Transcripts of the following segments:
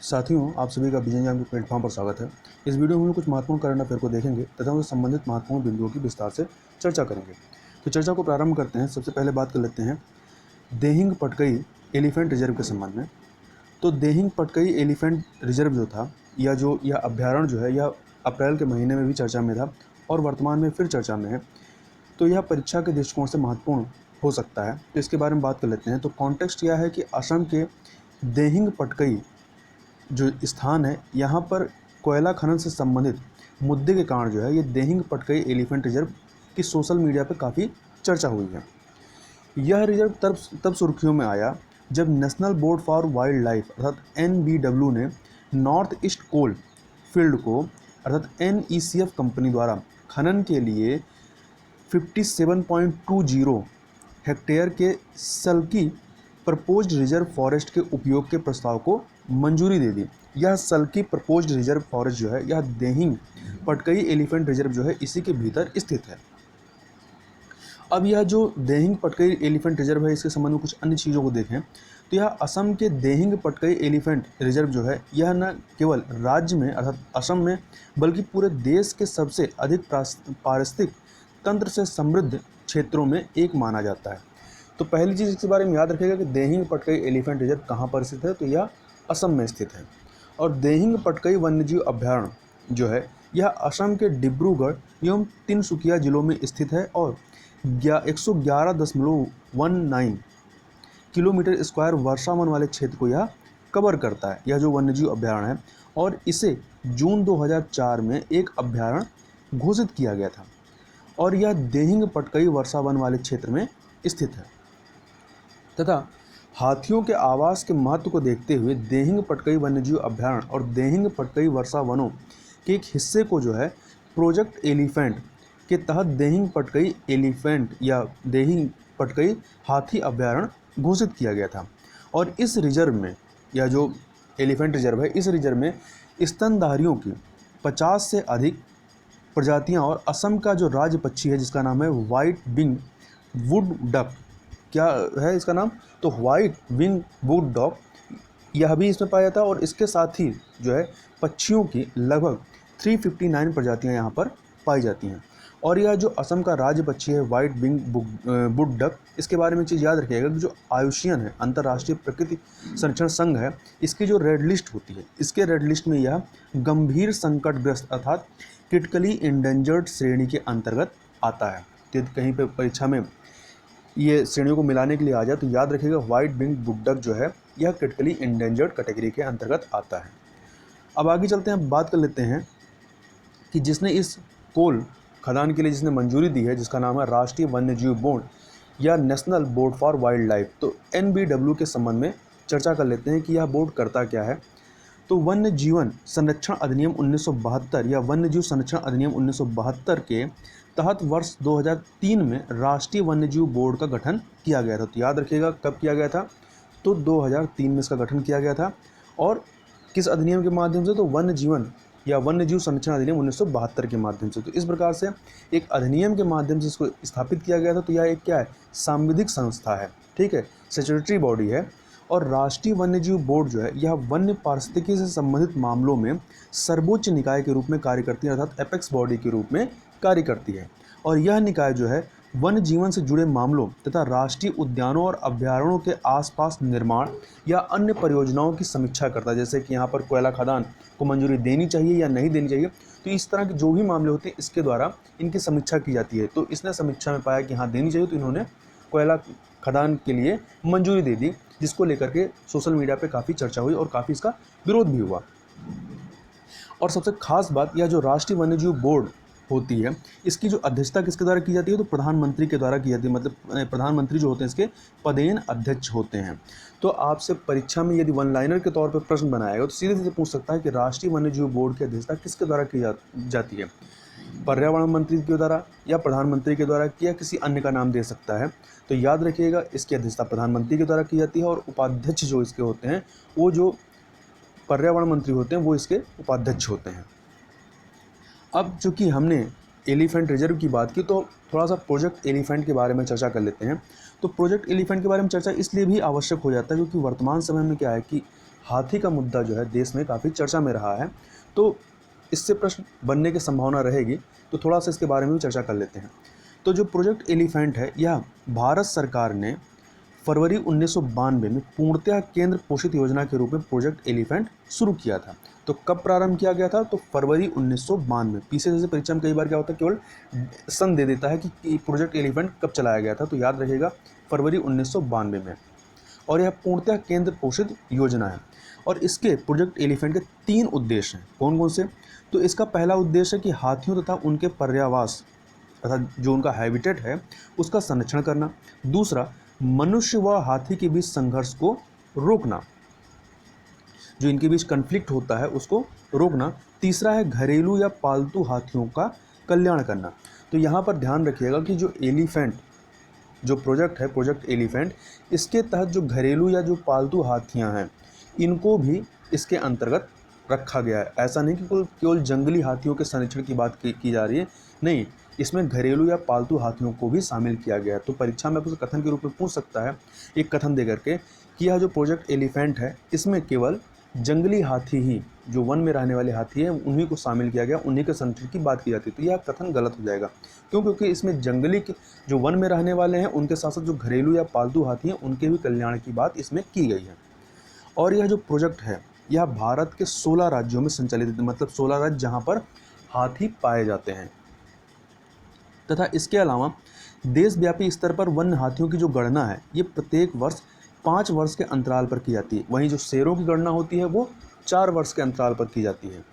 साथियों, आप सभी का विजन ज्ञान के प्लेटफॉर्म पर स्वागत है। इस वीडियो में हम लोग कुछ महत्वपूर्ण करंट अफेयर को देखेंगे तथा उनसे संबंधित महत्वपूर्ण बिंदुओं की विस्तार से चर्चा करेंगे। तो चर्चा को प्रारंभ करते हैं। सबसे पहले बात कर लेते हैं देहिंग पटकई एलिफेंट रिजर्व के संबंध में। तो देहिंग पटकई एलिफेंट रिजर्व जो था यह अभ्यारण्य जो है यह अप्रैल के महीने में भी चर्चा में था और वर्तमान में फिर चर्चा में है। तो यह परीक्षा के दृष्टिकोण से महत्वपूर्ण हो सकता है। तो इसके बारे में बात कर लेते हैं। तो कॉन्टेक्स्ट यह है कि असम के देहिंग पटकई जो स्थान है यहाँ पर कोयला खनन से संबंधित मुद्दे के कारण जो है ये देहिंग पटकई एलिफेंट रिजर्व की सोशल मीडिया पर काफ़ी चर्चा हुई है। यह रिजर्व तब सुर्खियों में आया जब national board for wild life अर्थात NBW ने नॉर्थ ईस्ट कोल फील्ड को अर्थात NECF कंपनी द्वारा खनन के लिए 57.20 हेक्टेयर के सल्की प्रपोज्ड रिजर्व फॉरेस्ट के उपयोग के प्रस्ताव को मंजूरी दे दी। यह सल्की प्रपोज्ड रिजर्व फॉरेस्ट जो है यह देहिंग पटकई एलिफेंट रिजर्व जो है इसी के भीतर स्थित है। अब यह जो देहिंग पटकई एलिफेंट रिजर्व है इसके संबंध में कुछ अन्य चीज़ों को देखें तो यह असम के देहिंग पटकई एलिफेंट रिजर्व जो है यह न केवल राज्य में अर्थात असम में बल्कि पूरे देश के सबसे अधिक पारिस्थितिक तंत्र से समृद्ध क्षेत्रों में एक माना जाता है। तो पहली चीज़ इसके बारे में याद रखिएगा कि देहिंग पटकई एलिफेंट रिजर्व कहाँ पर स्थित है, तो यह असम में स्थित है। और देहिंग पटकई वन्यजीव अभ्यारण्य जो है यह असम के डिब्रूगढ़ एवं तिनसुकिया जिलों में स्थित है और 111.19 किलोमीटर स्क्वायर वर्षा वन वाले क्षेत्र को यह कवर करता है, यह जो वन्यजीव अभ्यारण्य है। और इसे जून 2004 में एक अभ्यारण्य घोषित किया गया था और यह देहिंग पटकई वर्षा वन वाले क्षेत्र में स्थित है तथा हाथियों के आवास के महत्व को देखते हुए देहिंग पटकई वन्यजीव अभ्यारण्य और देहिंग पटकई वर्षा वनों के एक हिस्से को जो है प्रोजेक्ट एलिफेंट के तहत देहिंग पटकई एलिफेंट या देहिंग पटकई हाथी अभ्यारण्य घोषित किया गया था। और इस रिजर्व में या जो एलिफेंट रिजर्व है इस रिजर्व में स्तनधारियों की 50 से अधिक प्रजातियां और असम का जो राज्य पक्षी है जिसका नाम है व्हाइट विंग वुड डक, क्या है इसका नाम, तो व्हाइट विंग वुड डक यह भी इसमें पाया जाता है। और इसके साथ ही जो है पक्षियों की लगभग 359 प्रजातियां यहाँ पर पाई जाती हैं। और यह जो असम का राज्य पक्षी है व्हाइट विंग वुड डक, इसके बारे में चीज़ याद रखिएगा कि जो आयुषियन है अंतर्राष्ट्रीय प्रकृति संरक्षण संघ है इसकी जो रेड लिस्ट होती है इसके रेड लिस्ट में यह गंभीर संकटग्रस्त अर्थात क्रिटिकली इंडेंजर्ड श्रेणी के अंतर्गत आता है। तो कहीं पे परीक्षा में ये श्रेणियों को मिलाने के लिए आ जाए तो याद रखिएगा व्हाइट विंग वुड डक जो है यह क्रिटिकली इंडेंजर्ड कैटेगरी के अंतर्गत आता है। अब आगे चलते हैं, बात कर लेते हैं कि जिसने इस कोल खदान के लिए जिसने मंजूरी दी है जिसका नाम है राष्ट्रीय वन्यजीव बोर्ड या national board for wild life. तो NBW के संबंध में चर्चा कर लेते हैं कि यह बोर्ड करता क्या है। तो वन्य जीवन संरक्षण अधिनियम 1972 या वन्य जीव संरक्षण अधिनियम 1972 के तहत वर्ष 2003 में राष्ट्रीय वन्यजीव बोर्ड का गठन किया गया था। तो याद रखिएगा कब किया गया था, तो 2003 में इसका गठन किया गया था। और किस अधिनियम के माध्यम से, तो वन्य जीवन या वन्य जीव संरक्षण अधिनियम 1972 के माध्यम से। तो इस प्रकार से एक अधिनियम के माध्यम से इसको स्थापित किया गया था। तो यह एक क्या है, सांविधिक संस्था है, ठीक है, स्टैट्यूटरी बॉडी है। और राष्ट्रीय वन्यजीव बोर्ड जो है यह वन्य पारिस्थितिकी से संबंधित मामलों में सर्वोच्च निकाय के रूप में कार्य करती है अर्थात एपेक्स बॉडी के रूप में कार्य करती है। और यह निकाय जो है वन्य जीवन से जुड़े मामलों तथा राष्ट्रीय उद्यानों और अभ्यारण्यों के आसपास निर्माण या अन्य परियोजनाओं की समीक्षा करता है, जैसे कि यहाँ पर कोयला खदान को मंजूरी देनी चाहिए या नहीं देनी चाहिए। तो इस तरह के जो भी मामले होते हैं इसके द्वारा इनकी समीक्षा की जाती है। तो इसने समीक्षा में पाया कि हाँ देनी चाहिए, तो इन्होंने कोयला खदान के लिए मंजूरी दे दी, जिसको लेकर के सोशल मीडिया पे काफ़ी चर्चा हुई और काफ़ी इसका विरोध भी हुआ। और सबसे खास बात, यह जो राष्ट्रीय वन्यजीव बोर्ड होती है इसकी जो अध्यक्षता किसके द्वारा की जाती है, तो प्रधानमंत्री के द्वारा की जाती है। मतलब प्रधानमंत्री जो होते हैं इसके पदेन अध्यक्ष होते हैं। तो आपसे परीक्षा में यदि वन लाइनर के तौर पर प्रश्न बनाएगा तो सीधे सीधे पूछ सकता है कि राष्ट्रीय वन्यजीव बोर्ड की अध्यक्षता किसके द्वारा की जाती है, पर्यावरण मंत्री के द्वारा या प्रधानमंत्री के द्वारा या किसी अन्य का नाम दे सकता है। तो याद रखिएगा इसकी अध्यक्षता प्रधानमंत्री के द्वारा की जाती है और उपाध्यक्ष जो इसके होते हैं वो जो पर्यावरण मंत्री होते हैं वो इसके उपाध्यक्ष होते हैं। अब चूँकि हमने एलिफेंट रिजर्व की बात की तो थोड़ा सा प्रोजेक्ट एलिफेंट के बारे में चर्चा कर लेते हैं। तो प्रोजेक्ट एलिफेंट के बारे में चर्चा इसलिए भी आवश्यक हो जाता है क्योंकि वर्तमान समय में क्या है कि हाथी का मुद्दा जो है देश में काफ़ी चर्चा में रहा है, तो इससे प्रश्न बनने की संभावना रहेगी, तो थोड़ा सा इसके बारे में भी चर्चा कर लेते हैं। तो जो प्रोजेक्ट एलिफेंट है, यह भारत सरकार ने फरवरी 1992 में पूर्णतः केंद्र पोषित योजना के रूप में प्रोजेक्ट एलिफेंट शुरू किया था। तो कब प्रारंभ किया गया था? तो फरवरी 1992। पीछे जैसे परीक्षा में कई बार क्या होता है, केवल सन दे देता है कि प्रोजेक्ट एलिफेंट कब चलाया गया था, तो याद रखिएगा फरवरी 1992 में। और यह पूर्णतः केंद्र पोषित योजना है। और इसके प्रोजेक्ट एलिफेंट के 3 उद्देश्य हैं। कौन कौन से? तो इसका पहला उद्देश्य है कि हाथियों तथा उनके पर्यावास अर्थात जो उनका हैबिटेट है उसका संरक्षण करना। दूसरा, मनुष्य व हाथी के बीच संघर्ष को रोकना, जो इनके बीच कन्फ्लिक्ट होता है उसको रोकना। तीसरा है घरेलू या पालतू हाथियों का कल्याण करना। तो यहाँ पर ध्यान रखिएगा कि जो एलिफेंट जो प्रोजेक्ट है, प्रोजेक्ट एलिफेंट, इसके तहत जो घरेलू या जो पालतू हाथियाँ हैं इनको भी इसके अंतर्गत रखा गया है। ऐसा नहीं कि केवल जंगली हाथियों के संरक्षण की बात की जा रही है, नहीं, इसमें घरेलू या पालतू हाथियों को भी शामिल किया गया है। तो परीक्षा में आपसे कथन के रूप में पूछ सकता है एक कथन दे करके कि यह जो प्रोजेक्ट एलिफेंट है इसमें केवल जंगली हाथी ही, जो वन में रहने वाले हाथी हैं, उन्हीं को शामिल किया गया, उन्हीं के संरक्षण की बात की जाती है। तो यह कथन गलत हो जाएगा। क्यों? क्योंकि इसमें जंगली के जो वन में रहने वाले हैं उनके साथ साथ जो घरेलू या पालतू हाथी हैं उनके भी कल्याण की बात इसमें की गई है। और यह जो प्रोजेक्ट है यह भारत के 16 राज्यों में संचालित है, मतलब 16 राज्य जहाँ पर हाथी पाए जाते हैं। तथा इसके अलावा देशव्यापी स्तर पर वन्य हाथियों की जो गणना है ये प्रत्येक वर्ष 5 वर्ष के अंतराल पर की जाती है। वहीं जो शेरों की गणना होती है वो 4 वर्ष के अंतराल पर की जाती है।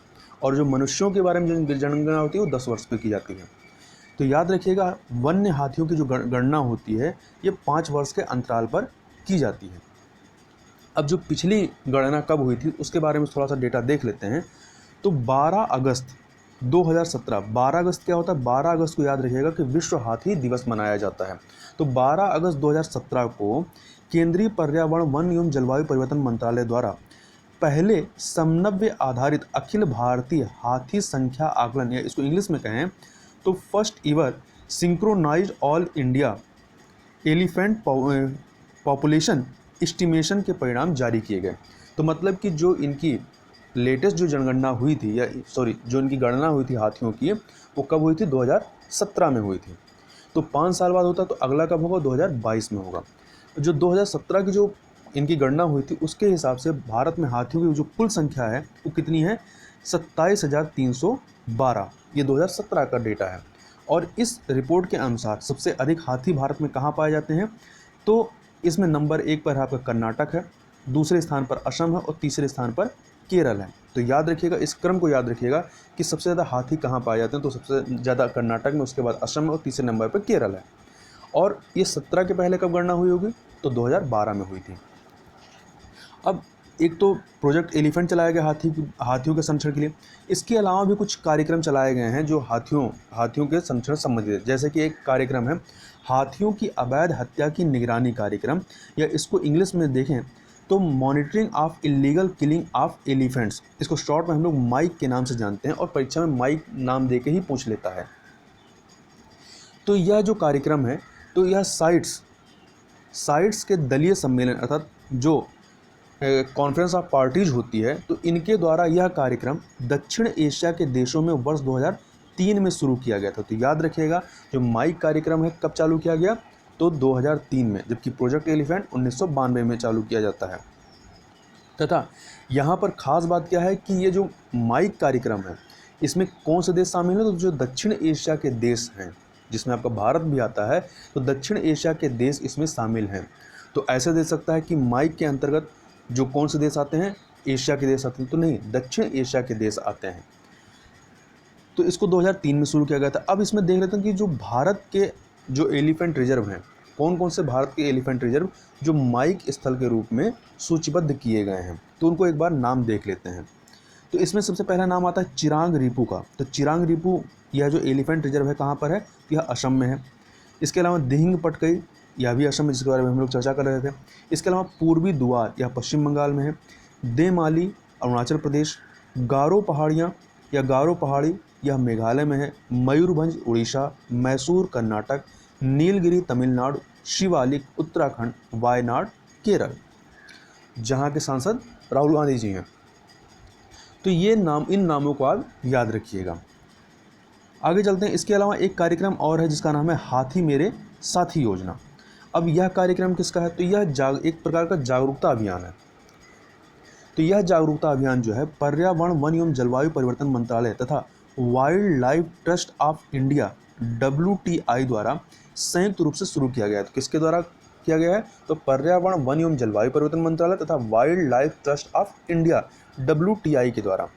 और जो मनुष्यों के बारे में जो जनगणना होती है वो 10 वर्ष पर की जाती है। तो याद रखिएगा वन्य हाथियों की जो गणना होती है ये 5 वर्ष के अंतराल पर की जाती है। अब जो पिछली गणना कब हुई थी उसके बारे में थोड़ा सा डेटा देख लेते हैं। तो 12 अगस्त 2017, 12 अगस्त क्या होता है? 12 अगस्त को याद रखिएगा कि विश्व हाथी दिवस मनाया जाता है। तो 12 अगस्त 2017 को केंद्रीय पर्यावरण, वन एवं जलवायु परिवर्तन मंत्रालय द्वारा पहले समन्वय आधारित अखिल भारतीय हाथी संख्या आकलन, या इसको इंग्लिश में कहें तो first ever synchronised all India elephant population estimation के परिणाम जारी किए गए। तो मतलब कि जो इनकी लेटेस्ट जो जनगणना हुई थी, या जो इनकी गणना हुई थी हाथियों की, वो कब हुई थी? 2017 में हुई थी। तो 5 साल बाद होता, तो अगला कब होगा? 2022 में होगा। जो 2017 की जो इनकी गणना हुई थी उसके हिसाब से भारत में हाथियों की जो कुल संख्या है वो कितनी है? 27,312। ये 2017 का डेटा है। और इस रिपोर्ट के अनुसार सबसे अधिक हाथी भारत में कहाँ पाए जाते हैं? तो इसमें नंबर 1 पर आपका कर्नाटक है, दूसरे स्थान पर असम है और तीसरे स्थान पर केरल है। तो याद रखिएगा, इस क्रम को याद रखिएगा कि सबसे ज़्यादा हाथी कहाँ पाए जाते हैं। तो सबसे ज़्यादा कर्नाटक में, उसके बाद असम में और तीसरे नंबर पर केरल है। और ये 17 के पहले कब गणना हुई होगी? तो 2012 में हुई थी। अब एक तो प्रोजेक्ट एलिफेंट चलाया गया हाथियों के संरक्षण के लिए। इसके अलावा भी कुछ कार्यक्रम चलाए गए हैं जो हाथियों के संरक्षण संबंधित है। जैसे कि एक कार्यक्रम है हाथियों की अवैध हत्या की निगरानी कार्यक्रम, या इसको इंग्लिश में देखें तो monitoring of illegal killing of elephants. इसको शॉर्ट में हम लोग माइक के नाम से जानते हैं और परीक्षा में माइक नाम दे के ही पूछ लेता है। तो यह जो कार्यक्रम है, तो यह साइट्स के दलीय सम्मेलन अर्थात जो कॉन्फ्रेंस ऑफ पार्टीज होती है, तो इनके द्वारा यह कार्यक्रम दक्षिण एशिया के देशों में वर्ष 2003 में शुरू किया गया था। तो याद रखिएगा जो माइक कार्यक्रम है कब चालू किया गया? तो 2003 में, जबकि प्रोजेक्ट एलिफेंट 1992 में चालू किया जाता है। तथा यहाँ पर खास बात क्या है कि ये जो माइक कार्यक्रम है इसमें कौन से देश शामिल हैं? तो जो दक्षिण एशिया के देश हैं, जिसमें आपका भारत भी आता है, तो दक्षिण एशिया के देश इसमें शामिल हैं। तो ऐसे दे सकता है कि माइक के अंतर्गत जो कौन से देश आते हैं? एशिया के देश आते हैं, तो नहीं, दक्षिण एशिया के देश आते हैं। तो इसको 2003 में शुरू किया गया था। अब इसमें देख लेते हैं कि जो भारत के जो एलिफेंट रिजर्व हैं, कौन कौन से भारत के एलिफेंट रिजर्व जो माइक स्थल के रूप में सूचीबद्ध किए गए हैं, तो उनको एक बार नाम देख लेते हैं। तो इसमें सबसे पहला नाम आता है चिरांग रिपू का। तो चिरांग रिपू यह जो एलिफेंट रिजर्व है कहाँ पर है? यह असम में है। इसके अलावा दिहिंग पटकई, यह भी असम में, जिसके बारे में हम लोग चर्चा कर रहे थे। इसके अलावा पूर्वी दुआर, यह पश्चिम बंगाल में है। देमाली अरुणाचल प्रदेश। गारो पहाड़ियाँ या गारो पहाड़ी, यह मेघालय में है। मयूरभंज उड़ीसा। मैसूर कर्नाटक। नीलगिरी तमिलनाडु। शिवालिक उत्तराखंड। वायनाड केरल। जहाँ के सांसद राहुल गांधी जी हैं। तो ये नाम, इन नामों को आप याद रखिएगा। आगे चलते हैं। इसके अलावा एक कार्यक्रम और है जिसका नाम है हाथी मेरे साथी योजना। अब यह कार्यक्रम किसका है? तो यह एक प्रकार का जागरूकता अभियान है। तो यह जागरूकता अभियान जो है पर्यावरण, वन एवं जलवायु परिवर्तन मंत्रालय तथा wild life trust of India WTI द्वारा संयुक्त रूप से शुरू किया गया है। तो किसके द्वारा किया गया है? तो पर्यावरण, वन एवं जलवायु परिवर्तन मंत्रालय तथा wild life trust of India WTI के द्वारा।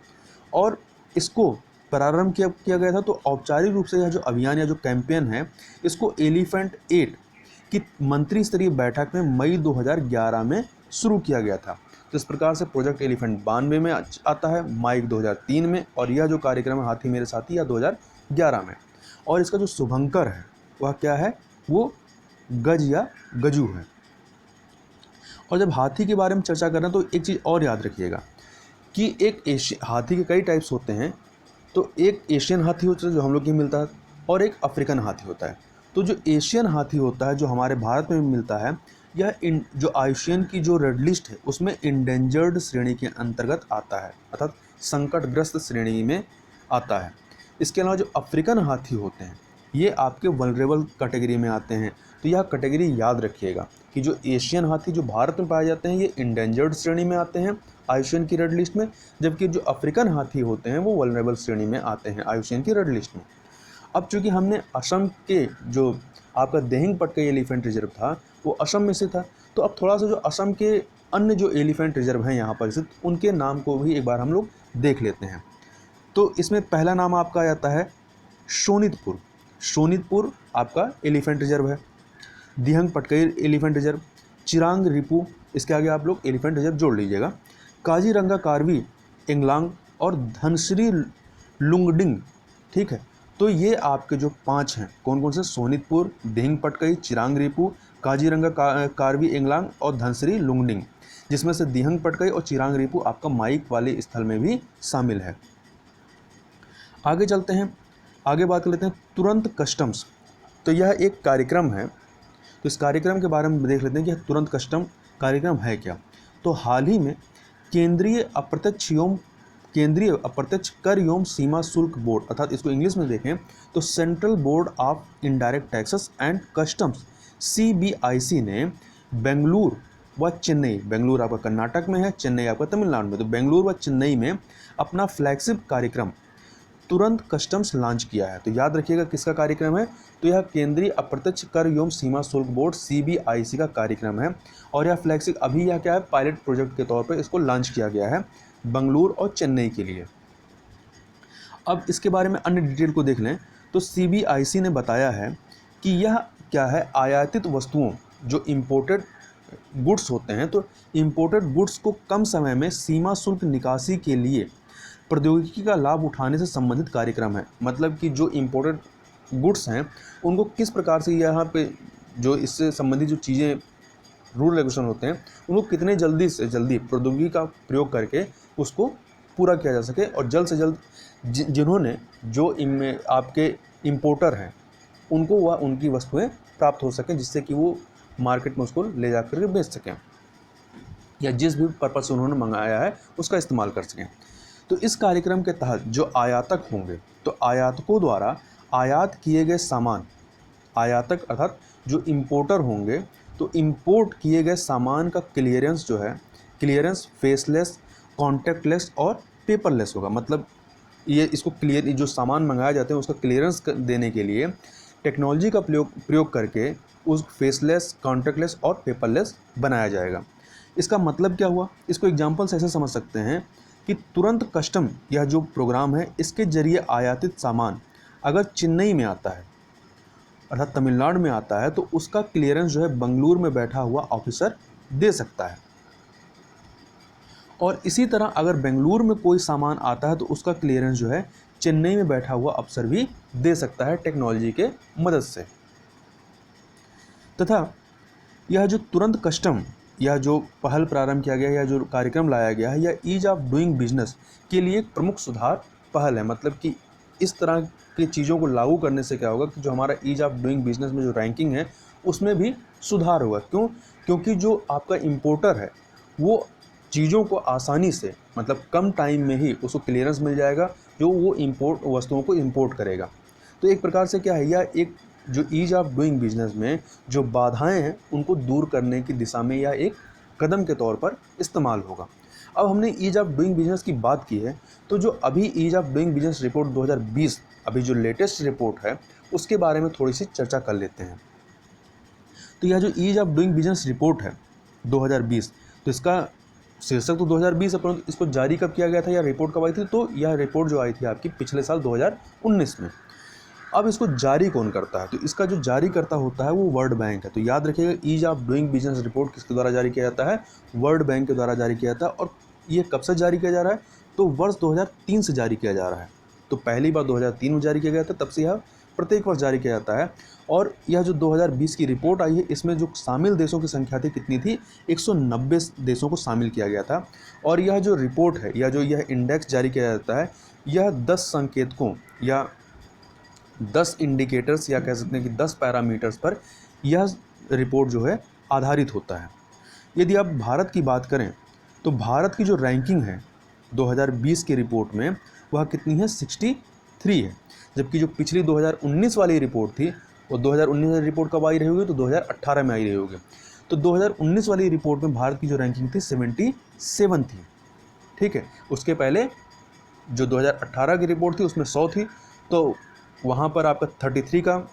और इसको प्रारंभ किया गया था। तो औपचारिक रूप से यह जो अभियान या जो कैंपेन है, इसको एलिफेंट 8 की मंत्री स्तरीय बैठक में मई 2011 में शुरू किया गया था। तो इस प्रकार से प्रोजेक्ट एलिफेंट 92 में आता है, माइक 2003 में, और यह जो कार्यक्रम है हाथी मेरे साथी, या 2011 में। और इसका जो शुभंकर है वह क्या है? वो गज या गजू है। और जब हाथी के बारे में चर्चा कर रहे हैं तो एक चीज़ और याद रखिएगा कि एक हाथी के कई टाइप्स होते हैं। तो एक एशियन हाथी होता है जो हम लोग के मिलता है, और एक अफ्रीकन हाथी होता है। तो जो एशियन हाथी होता है जो हमारे भारत में मिलता है, यह जो आईयूसीएन की जो रेड लिस्ट है उसमें इंडेंजर्ड श्रेणी के अंतर्गत आता है, अर्थात संकटग्रस्त श्रेणी में आता है। इसके अलावा जो अफ्रीकन हाथी होते हैं ये आपके वल्नरेबल कैटेगरी में आते हैं। तो यह कैटेगरी याद रखिएगा कि जो एशियन हाथी जो भारत में पाए जाते हैं ये इंडेंजर्ड श्रेणी में आते हैं आईयूसीएन की रेड लिस्ट में, जबकि जो अफ्रीकन हाथी होते हैं वो वल्नरेबल श्रेणी में आते हैं आईयूसीएन की रेड लिस्ट में। अब चूँकि हमने असम के जो आपका देहिंग पटकाई एलिफेंट रिजर्व था वो असम में से था, तो अब थोड़ा सा जो असम के अन्य जो एलिफेंट रिजर्व हैं यहाँ पर स्थित, उनके नाम को भी एक बार हम लोग देख लेते हैं। तो इसमें पहला नाम आपका आता है शोनितपुर। शोनितपुर आपका एलिफेंट रिजर्व है। दिहंग पटकाई एलिफेंट रिजर्व, चिरांग रिपू, इसके आगे आप लोग एलिफेंट रिजर्व जोड़ लीजिएगा, काजीरंगा कार्बी एंगलांग और धनसिरी लुंगडिंग। ठीक है, तो ये आपके जो 5 हैं कौन कौन से? सोनितपुर, दिहिंग पटकाई, चिरांग रिपू, काजीरंगा कार्बी एंगलांग और धनसिरी लुंगडिंग, जिसमें से दिहंग पटकाई और चिरांग रिपू आपका माइक वाले स्थल में भी शामिल है। आगे चलते हैं, आगे बात कर लेते हैं तुरंत कस्टम्स। तो यह एक कार्यक्रम है। तो इस कार्यक्रम के बारे में देख लेते हैं कि तुरंत कस्टम कार्यक्रम है क्या। तो हाल ही में केंद्रीय अप्रत्यक्ष कर एवं सीमा शुल्क बोर्ड, अर्थात इसको इंग्लिश में देखें तो central board of indirect taxes and customs CBIC ने बेंगलुरु व चेन्नई, बेंगलुरु आपका कर्नाटक में है, चेन्नई आपका तमिलनाडु में, तो बेंगलुरु व चेन्नई में अपना फ्लैगशिप कार्यक्रम तुरंत कस्टम्स लॉन्च किया है। तो याद रखिएगा किसका कार्यक्रम है? तो यह केंद्रीय अप्रत्यक्ष कर एवं सीमा शुल्क बोर्ड CBIC का कार्यक्रम है। और यह फ्लैगशिप अभी यह क्या है? पायलट प्रोजेक्ट के तौर पर इसको लॉन्च किया गया है बेंगलुरु और चेन्नई के लिए। अब इसके बारे में अन्य डिटेल को देख लें तो CBIC ने बताया है कि यह क्या है? आयातित वस्तुओं जो इम्पोर्टेड गुड्स होते हैं, तो इम्पोर्टेड गुड्स को कम समय में सीमा शुल्क निकासी के लिए प्रौद्योगिकी का लाभ उठाने से संबंधित कार्यक्रम है। मतलब कि जो इम्पोर्टेड गुड्स हैं उनको किस प्रकार से यहाँ पे जो इससे संबंधित जो चीज़ें रूल रेगुलेशन होते हैं उनको कितने जल्दी से जल्दी प्रौद्योगिकी का प्रयोग करके उसको पूरा किया जा सके, और जल्द से जल्द जिन्होंने जो इनमें आपके इम्पोर्टर हैं उनको वह उनकी वस्तुएं प्राप्त हो सकें, जिससे कि वो मार्केट में उसको ले जा करके बेच सकें या जिस भी पर्पज से उन्होंने मंगाया है उसका इस्तेमाल कर सकें। तो इस कार्यक्रम के तहत जो आयातक होंगे, तो आयातकों द्वारा आयात किए गए सामान, आयातक अर्थात जो इम्पोर्टर होंगे, तो इम्पोर्ट किए गए सामान का क्लियरेंस जो है, क्लियरेंस फेसलेस, कॉन्टैक्टलेस और पेपरलेस होगा। मतलब ये इसको क्लियर, जो सामान मंगाए जाते हैं उसका क्लियरेंस देने के लिए टेक्नोलॉजी का प्रयोग करके उस फेसलेस, कॉन्टैक्टलेस और पेपरलेस बनाया जाएगा। इसका मतलब क्या हुआ? इसको एग्जाम्पल से ऐसे समझ सकते हैं कि तुरंत कस्टम यह जो प्रोग्राम है इसके जरिए आयातित सामान अगर चेन्नई में आता है अर्थात तमिलनाडु में आता है, तो उसका क्लियरेंस जो है बेंगलुरु में बैठा हुआ ऑफिसर दे सकता है। और इसी तरह अगर बेंगलुरु में कोई सामान आता है तो उसका क्लियरेंस जो है चेन्नई में बैठा हुआ अफसर भी दे सकता है टेक्नोलॉजी के मदद से। तथा यह जो तुरंत कस्टम, यह जो पहल प्रारंभ किया गया है या जो कार्यक्रम लाया गया है, यह ईज ऑफ डूइंग बिजनेस के लिए एक प्रमुख सुधार पहल है। मतलब कि इस तरह की चीज़ों को लागू करने से क्या होगा कि जो हमारा ईज ऑफ डूइंग बिजनेस में जो रैंकिंग है उसमें भी सुधार होगा। क्यों? क्योंकि जो आपका इम्पोर्टर है वो चीज़ों को आसानी से, मतलब कम टाइम में ही उसको क्लियरेंस मिल जाएगा जो वो इंपोर्ट वस्तुओं को इंपोर्ट करेगा। तो एक प्रकार से क्या है, यह एक जो ईज ऑफ डूइंग बिजनेस में जो बाधाएं हैं उनको दूर करने की दिशा में यह एक कदम के तौर पर इस्तेमाल होगा। अब हमने ईज ऑफ डूइंग बिजनेस की बात की है, तो जो अभी ease of doing business report 2020 अभी जो लेटेस्ट रिपोर्ट है उसके बारे में थोड़ी सी चर्चा कर लेते हैं। तो यह जो ease of doing business report है 2020, तो इसका शीर्षक तो 2020 है, परंतु इसको जारी कब किया गया था या रिपोर्ट कब आई थी, तो यह रिपोर्ट जो आई थी आपकी पिछले साल 2019 में। अब इसको जारी कौन करता है, तो इसका जो जारी करता होता है वो वर्ल्ड बैंक है। तो याद रखिएगा, ease of doing business report किसके द्वारा जारी किया जाता है, वर्ल्ड बैंक के द्वारा जारी किया जाता है। और ये कब से जारी किया जा रहा है, तो वर्ष 2003 से जारी किया जा रहा है। तो पहली बार 2003 में जारी किया गया था, तब से यह प्रत्येक वर्ष जारी किया जाता है। और यह जो 2020 की रिपोर्ट आई है, इसमें जो शामिल देशों की संख्या थी कितनी थी, 190 देशों को शामिल किया गया था। और यह जो रिपोर्ट है या जो यह इंडेक्स जारी किया जाता है, यह 10 संकेतकों या 10 इंडिकेटर्स या कह सकते हैं कि 10 पैरामीटर्स पर यह रिपोर्ट जो है आधारित होता है। यदि आप भारत की बात करें तो भारत की जो रैंकिंग है 2020 की रिपोर्ट में वह कितनी है, 63 है। जबकि जो पिछली 2019 वाली रिपोर्ट थी वो 2019 वाली रिपोर्ट कब आई रही होगी, तो 2018 में आई रही होगी। तो 2019 वाली रिपोर्ट में भारत की जो रैंकिंग थी 77 थी। ठीक है, उसके पहले जो 2018 की रिपोर्ट थी उसमें 100 थी, तो वहाँ पर आपका 33 का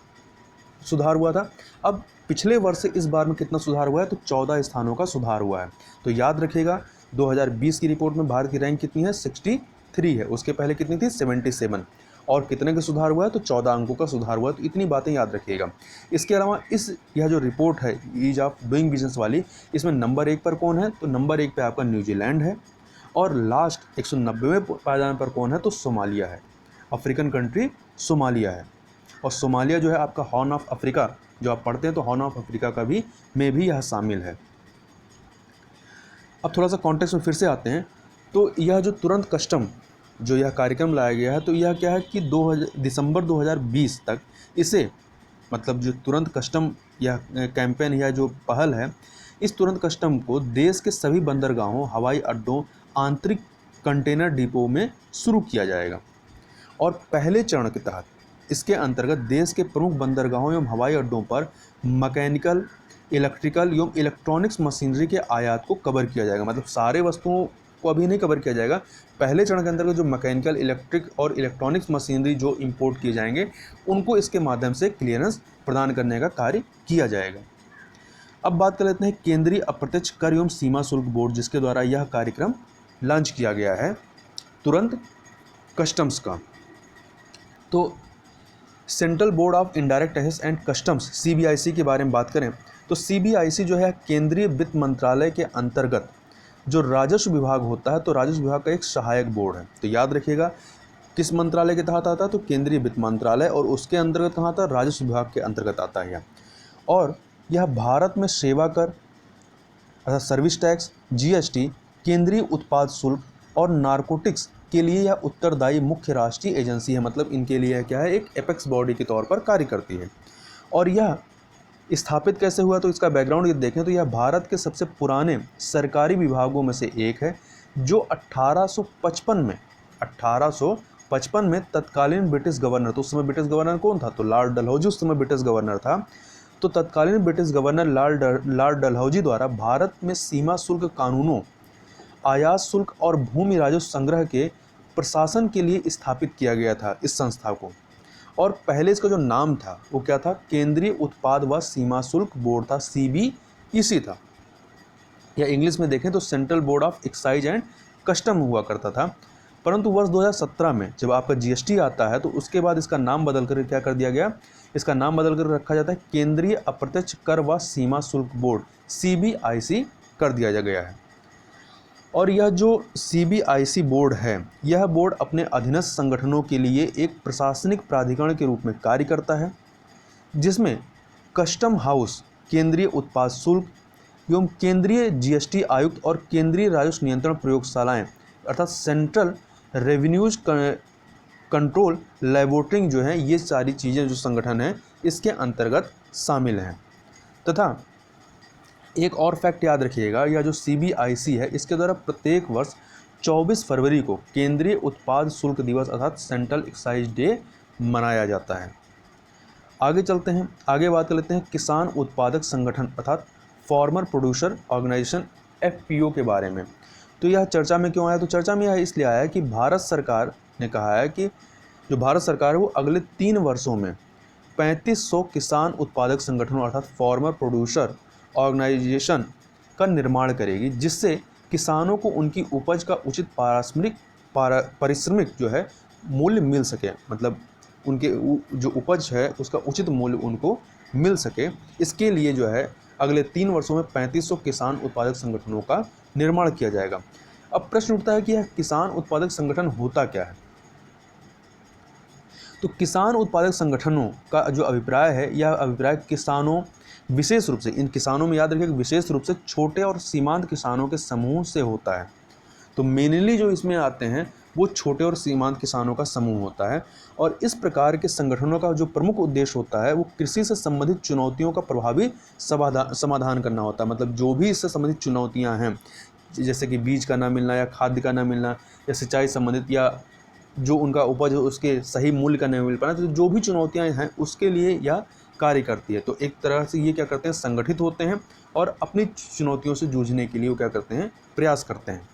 सुधार हुआ था। अब पिछले वर्ष से इस बार में कितना सुधार हुआ है, तो 14 स्थानों का सुधार हुआ है। तो याद रखिएगा 2020 की रिपोर्ट में भारत की रैंक कितनी है, 63 है। उसके पहले कितनी थी, 77। और कितने का सुधार हुआ है, तो 14 अंकों का सुधार हुआ है। तो इतनी बातें याद रखिएगा। इसके अलावा यह जो रिपोर्ट है ईज ऑफ डूइंग बिजनेस वाली, इसमें नंबर 1 पर कौन है, तो नंबर 1 पे आपका न्यूजीलैंड है। और लास्ट 190वें पायदान पर कौन है, तो सोमालिया है। अफ्रीकन कंट्री सोमालिया है। और सोमालिया जो है आपका हॉर्न ऑफ अफ्रीका जो आप पढ़ते हैं, तो हॉर्न ऑफ अफ्रीका का भी में भी यह शामिल है। अब थोड़ा सा कॉन्टेक्स्ट में फिर से आते हैं। तो यह जो तुरंत कस्टम जो यह कार्यक्रम लाया गया है, तो यह क्या है कि दिसंबर 2020 तक इसे, मतलब जो तुरंत कस्टम यह कैंपेन या जो पहल है, इस तुरंत कस्टम को देश के सभी बंदरगाहों, हवाई अड्डों, आंतरिक कंटेनर डिपो में शुरू किया जाएगा। और पहले चरण के तहत इसके अंतर्गत देश के प्रमुख बंदरगाहों एवं हवाई अड्डों पर मैकेनिकल, इलेक्ट्रिकल एवं इलेक्ट्रॉनिक्स मशीनरी के आयात को कवर किया जाएगा। मतलब सारे वस्तुओं को अभी नहीं कवर किया जाएगा। पहले चरण के अंतर्गत जो मैकेनिकल, इलेक्ट्रिक और इलेक्ट्रॉनिक्स मशीनरी जो इंपोर्ट किए जाएंगे उनको इसके माध्यम से क्लियरेंस प्रदान करने का कार्य किया जाएगा। अब बात कर लेते हैं केंद्रीय अप्रत्यक्ष कर एवं सीमा शुल्क बोर्ड, जिसके द्वारा यह कार्यक्रम लॉन्च किया गया है तुरंत कस्टम्स का। तो central board of indirect taxes and customs, CBIC के बारे में बात करें तो सीबीआईसी जो है केंद्रीय वित्त मंत्रालय के अंतर्गत जो राजस्व विभाग होता है, तो राजस्व विभाग का एक सहायक बोर्ड है। तो याद रखिएगा किस मंत्रालय के तहत आता है, तो केंद्रीय वित्त मंत्रालय, और उसके अंतर्गत कहाँ आता है, राजस्व विभाग के अंतर्गत आता है यह। और यह भारत में सेवा कर अर्थात सर्विस टैक्स, जीएसटी, केंद्रीय उत्पाद शुल्क और नारकोटिक्स के लिए यह उत्तरदायी मुख्य राष्ट्रीय एजेंसी है। मतलब इनके लिए क्या है, एक एपेक्स बॉडी के तौर पर कार्य करती है। और यह स्थापित कैसे हुआ, तो इसका बैकग्राउंड यदि देखें तो यह भारत के सबसे पुराने सरकारी विभागों में से एक है, जो 1855 में तत्कालीन ब्रिटिश गवर्नर, तो उस समय ब्रिटिश गवर्नर कौन था, तो लॉर्ड डलहौजी उस समय ब्रिटिश गवर्नर था। तो तत्कालीन ब्रिटिश गवर्नर लॉर्ड डलहौजी द्वारा भारत में सीमा शुल्क कानूनों, आयात शुल्क और भूमि राजस्व संग्रह के प्रशासन के लिए स्थापित किया गया था इस संस्था को। और पहले इसका जो नाम था वो क्या था, केंद्रीय उत्पाद व सीमा शुल्क बोर्ड था, सीबीईसी था। या इंग्लिश में देखें तो central board of excise and custom हुआ करता था। परंतु वर्ष 2017 में जब आपका जीएसटी आता है, तो उसके बाद इसका नाम बदल कर क्या कर दिया गया, इसका नाम बदल कर रखा जाता है केंद्रीय अप्रत्यक्ष कर व सीमा शुल्क बोर्ड, सीबीआईसी कर दिया गया है। और यह जो सीबीआईसी बोर्ड है, यह बोर्ड अपने अधीनस्थ संगठनों के लिए एक प्रशासनिक प्राधिकरण के रूप में कार्य करता है, जिसमें कस्टम हाउस, केंद्रीय उत्पाद शुल्क एवं केंद्रीय जीएसटी आयुक्त और केंद्रीय राजस्व नियंत्रण प्रयोगशालाएं अर्थात सेंट्रल रेवेन्यूज कंट्रोल लैबोरेटरी जो है, ये सारी चीज़ें जो संगठन हैं इसके अंतर्गत शामिल हैं। तथा एक और फैक्ट याद रखिएगा, यह जो CBIC है इसके द्वारा प्रत्येक वर्ष 24 फरवरी को केंद्रीय उत्पाद शुल्क दिवस अर्थात सेंट्रल एक्साइज डे मनाया जाता है। आगे चलते हैं, आगे बात कर लेते हैं किसान उत्पादक संगठन अर्थात फार्मर प्रोड्यूसर ऑर्गेनाइजेशन FPO के बारे में। तो यह चर्चा में क्यों आया? तो चर्चा में यह इसलिए आया कि भारत सरकार ने कहा है कि जो भारत सरकार है वो अगले 3 वर्षों में 3500 किसान उत्पादक संगठनों अर्थात फार्मर प्रोड्यूसर ऑर्गेनाइजेशन का निर्माण करेगी, जिससे किसानों को उनकी उपज का उचित पारिश्रमिक जो है मूल्य मिल सके, मतलब उनके जो उपज है उसका उचित मूल्य उनको मिल सके। इसके लिए जो है अगले 3 वर्षों में 3500 किसान उत्पादक संगठनों का निर्माण किया जाएगा। अब प्रश्न उठता है कि यह किसान उत्पादक संगठन होता क्या है? तो किसान उत्पादक संगठनों का जो अभिप्राय है, यह अभिप्राय किसानों, विशेष रूप से इन किसानों में याद रखिए कि विशेष रूप से छोटे और सीमांत किसानों के समूह से होता है। तो मेनली जो इसमें आते हैं वो छोटे और सीमांत किसानों का समूह होता है। और इस प्रकार के संगठनों का जो प्रमुख उद्देश्य होता है वो कृषि से संबंधित चुनौतियों का प्रभावी समाधान करना होता है। मतलब जो भी इससे संबंधित चुनौतियां हैं, जैसे कि बीज का ना मिलना या खाद्य का ना मिलना या सिंचाई संबंधित या जो उनका उपज है उसके सही मूल्य का नहीं मिल पाना, तो जो भी चुनौतियां हैं उसके लिए यह कार्य करती है। तो एक तरह से ये क्या करते हैं, संगठित होते हैं और अपनी चुनौतियों से जूझने के लिए वो क्या करते हैं, प्रयास करते हैं।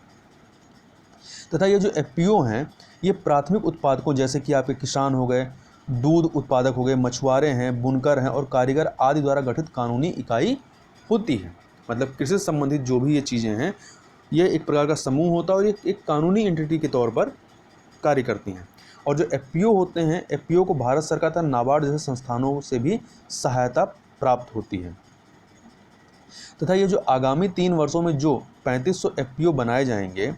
तथा ये जो FPO हैं ये प्राथमिक उत्पादकों जैसे कि आपके किसान हो गए, दूध उत्पादक हो गए, मछुआरे हैं, बुनकर हैं और कारीगर आदि द्वारा गठित कानूनी इकाई होती है। मतलब कृषि से संबंधित जो भी ये चीज़ें हैं ये एक प्रकार का समूह होता है और ये एक कानूनी एंटिटी के तौर पर कार्य करती हैं। और जो FPO होते हैं, FPO को भारत सरकार तथा नाबार्ड जैसे संस्थानों से भी सहायता प्राप्त होती है। तथा ये जो आगामी 3 वर्षों में जो 3500 FPO बनाए जाएंगे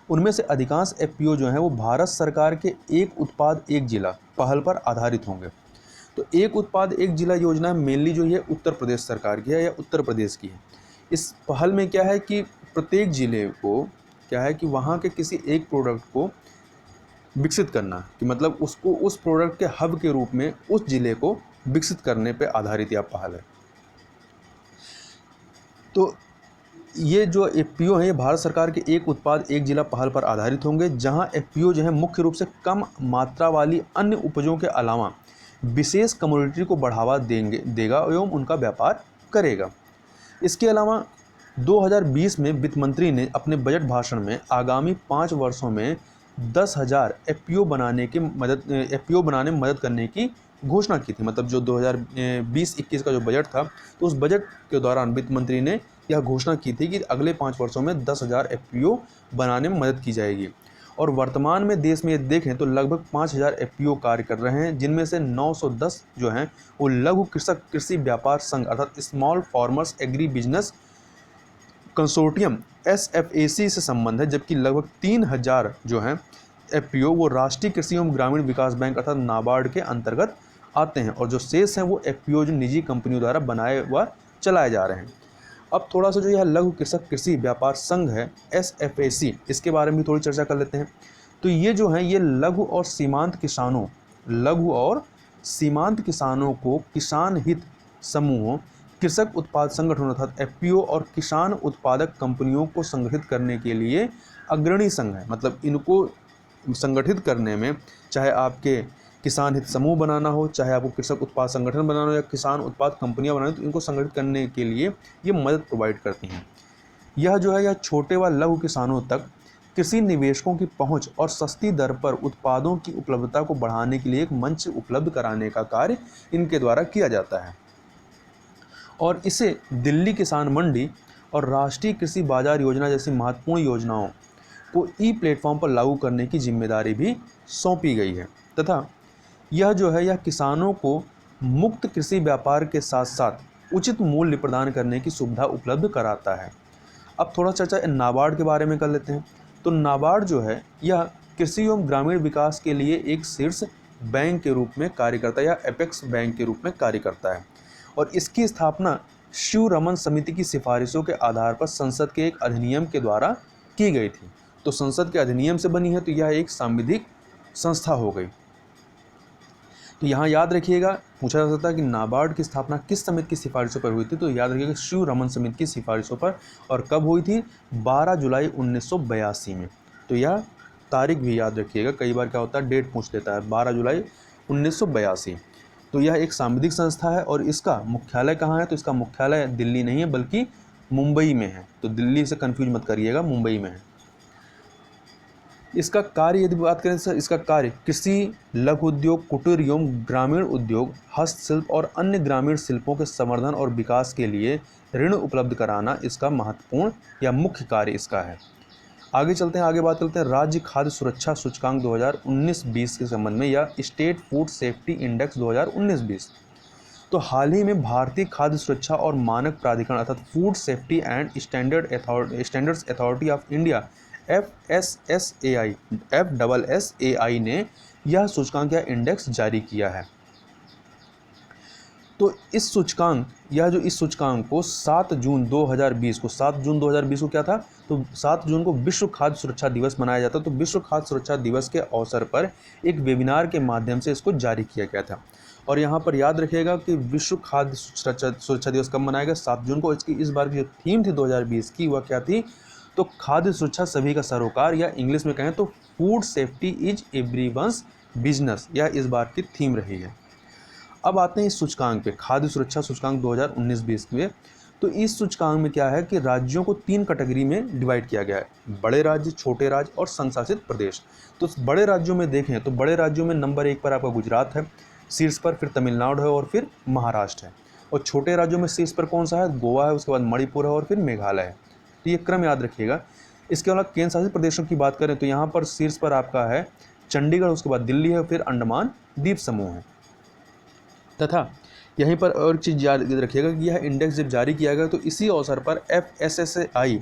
उनमें से अधिकांश FPO जो हैं वो भारत सरकार के एक उत्पाद एक जिला पहल पर आधारित होंगे। तो एक उत्पाद एक जिला योजना मेनली जो है उत्तर प्रदेश सरकार की है या उत्तर प्रदेश की है। इस पहल में क्या है कि प्रत्येक जिले को क्या है कि वहाँ के किसी एक प्रोडक्ट को विकसित करना, कि मतलब उसको उस प्रोडक्ट के हब के रूप में उस जिले को विकसित करने पे आधारित यह पहल है। तो ये जो FPO है ये भारत सरकार के एक उत्पाद एक जिला पहल पर आधारित होंगे, जहां FPO जो है मुख्य रूप से कम मात्रा वाली अन्य उपजों के अलावा विशेष कमोडिटी को बढ़ावा देगा एवं उनका व्यापार करेगा। इसके अलावा 2020 में वित्त मंत्री ने अपने बजट भाषण में आगामी 5 वर्षों में 10,000 FPO बनाने में मदद करने की घोषणा की थी। मतलब जो 2020-21 का जो बजट था तो उस बजट के दौरान वित्त मंत्री ने यह घोषणा की थी कि अगले 5 वर्षों में 10,000 FPO बनाने में मदद की जाएगी। और वर्तमान में देश में देखें तो लगभग 5,000 FPO कार्य कर रहे हैं, जिनमें से 910 जो हैं वो लघु कृषक कृषि व्यापार संघ अर्थात small farmers agri business consortium SFAC से संबंध है, जबकि लगभग 3,000 जो हैं FPO वो राष्ट्रीय कृषि एवं ग्रामीण विकास बैंक अर्थात नाबार्ड के अंतर्गत आते हैं। और जो शेष हैं वो FPO जो निजी कंपनियों द्वारा बनाए व चलाए जा रहे हैं। अब थोड़ा सा जो यह लघु कृषक कृषि व्यापार संघ है SFAC, इसके बारे में थोड़ी चर्चा कर लेते हैं। तो ये जो हैं ये लघु और सीमांत किसानों को किसान हित समूहों, कृषक उत्पाद संगठनों अर्थात FPO और किसान उत्पादक कंपनियों को संगठित करने के लिए अग्रणी संघ है। मतलब इनको संगठित करने में चाहे आपके किसान हित समूह बनाना हो, चाहे आपको कृषक उत्पाद संगठन बनाना हो या किसान उत्पाद कंपनियां बनाना हो, तो इनको संगठित करने के लिए ये मदद प्रोवाइड करती हैं। यह जो है यह छोटे व लघु किसानों तक कृषि निवेशकों की पहुंच और सस्ती दर पर उत्पादों की उपलब्धता को बढ़ाने के लिए एक मंच उपलब्ध कराने का कार्य इनके द्वारा किया जाता है। और इसे दिल्ली किसान मंडी और राष्ट्रीय कृषि बाजार योजना जैसी महत्वपूर्ण योजनाओं को प्लेटफॉर्म पर लागू करने की जिम्मेदारी भी सौंपी गई है। तथा यह जो है यह किसानों को मुक्त कृषि व्यापार के साथ साथ उचित मूल्य प्रदान करने की सुविधा उपलब्ध कराता है। अब थोड़ा चर्चा नाबार्ड के बारे में कर लेते हैं। तो नाबार्ड जो है यह कृषि एवं ग्रामीण विकास के लिए एक शीर्ष बैंक के रूप में कार्य करता है या एपेक्स बैंक के रूप में कार्य करता है। और इसकी स्थापना शिव रमन समिति की सिफारिशों के आधार पर संसद के एक अधिनियम के द्वारा की गई थी। तो संसद के अधिनियम से बनी है, तो यह एक सांविधिक संस्था हो गई। तो यहाँ याद रखिएगा, पूछा जा सकता है कि नाबार्ड की स्थापना किस समिति की सिफारिशों पर हुई थी, तो याद रखिएगा शिव रमन समिति की सिफारिशों पर। और कब हुई थी? 12 जुलाई 1982 में। तो यह तारीख भी याद रखिएगा, कई बार क्या होता है डेट पूछ लेता है, 12 जुलाई 1982। तो यह एक सांविधिक संस्था है और इसका मुख्यालय कहाँ है? तो इसका मुख्यालय दिल्ली नहीं है बल्कि मुंबई में है। तो दिल्ली से कंफ्यूज मत करिएगा, मुंबई में है। इसका कार्य यदि बात करें सर, इसका कार्य कृषि, लघु उद्योग, कुटीर एवं ग्रामीण उद्योग, हस्तशिल्प और अन्य ग्रामीण शिल्पों के संवर्धन और विकास के लिए ऋण उपलब्ध कराना इसका महत्वपूर्ण या मुख्य कार्य इसका है। आगे चलते हैं, आगे बात करते हैं राज्य खाद्य सुरक्षा सूचकांक 2019-20 के संबंध में, या स्टेट फूड सेफ्टी इंडेक्स 2019-20। तो हाल ही में भारतीय खाद्य सुरक्षा और मानक प्राधिकरण अर्थात food safety and standards authority of India FSSAI ने यह सूचकांक या इंडेक्स जारी किया है। तो इस सूचकांक को 7 जून 2020 को क्या था? तो 7 जून को विश्व खाद्य सुरक्षा दिवस मनाया जाता है। तो विश्व खाद्य सुरक्षा दिवस के अवसर पर एक वेबिनार के माध्यम से इसको जारी किया गया था। और यहाँ पर याद रखिएगा कि विश्व खाद्य सुरक्षा दिवस कब मनाया गया? 7 जून को। इसकी इस बार की जो थीम थी 2020 की, वह क्या थी? तो खाद्य सुरक्षा सभी का सरोकार, या इंग्लिश में कहें तो food safety is everyone's business, यह इस बार की थीम रही है। अब आते हैं इस सूचकांक पे, खाद्य सुरक्षा सूचकांक 2019-20 में। तो इस सूचकांक में क्या है कि राज्यों को 3 कैटेगरी में डिवाइड किया गया है, बड़े राज्य, छोटे राज्य और संघ शासित प्रदेश। तो बड़े राज्यों में देखें तो बड़े राज्यों में नंबर 1 पर आपका गुजरात है, शीर्ष पर फिर तमिलनाडु है और फिर महाराष्ट्र है। और छोटे राज्यों में शीर्ष पर कौन सा है? गोवा है, उसके बाद मणिपुर है और फिर मेघालय है। तो ये क्रम याद रखिएगा। इसके अलावा केंद्र शासित प्रदेशों की बात करें तो यहाँ पर शीर्ष पर आपका है चंडीगढ़, उसके बाद दिल्ली है, फिर अंडमान द्वीप समूह है। तथा यहीं पर और चीज़ याद रखिएगा कि यह इंडेक्स जब जारी किया गया तो इसी अवसर पर FSSAI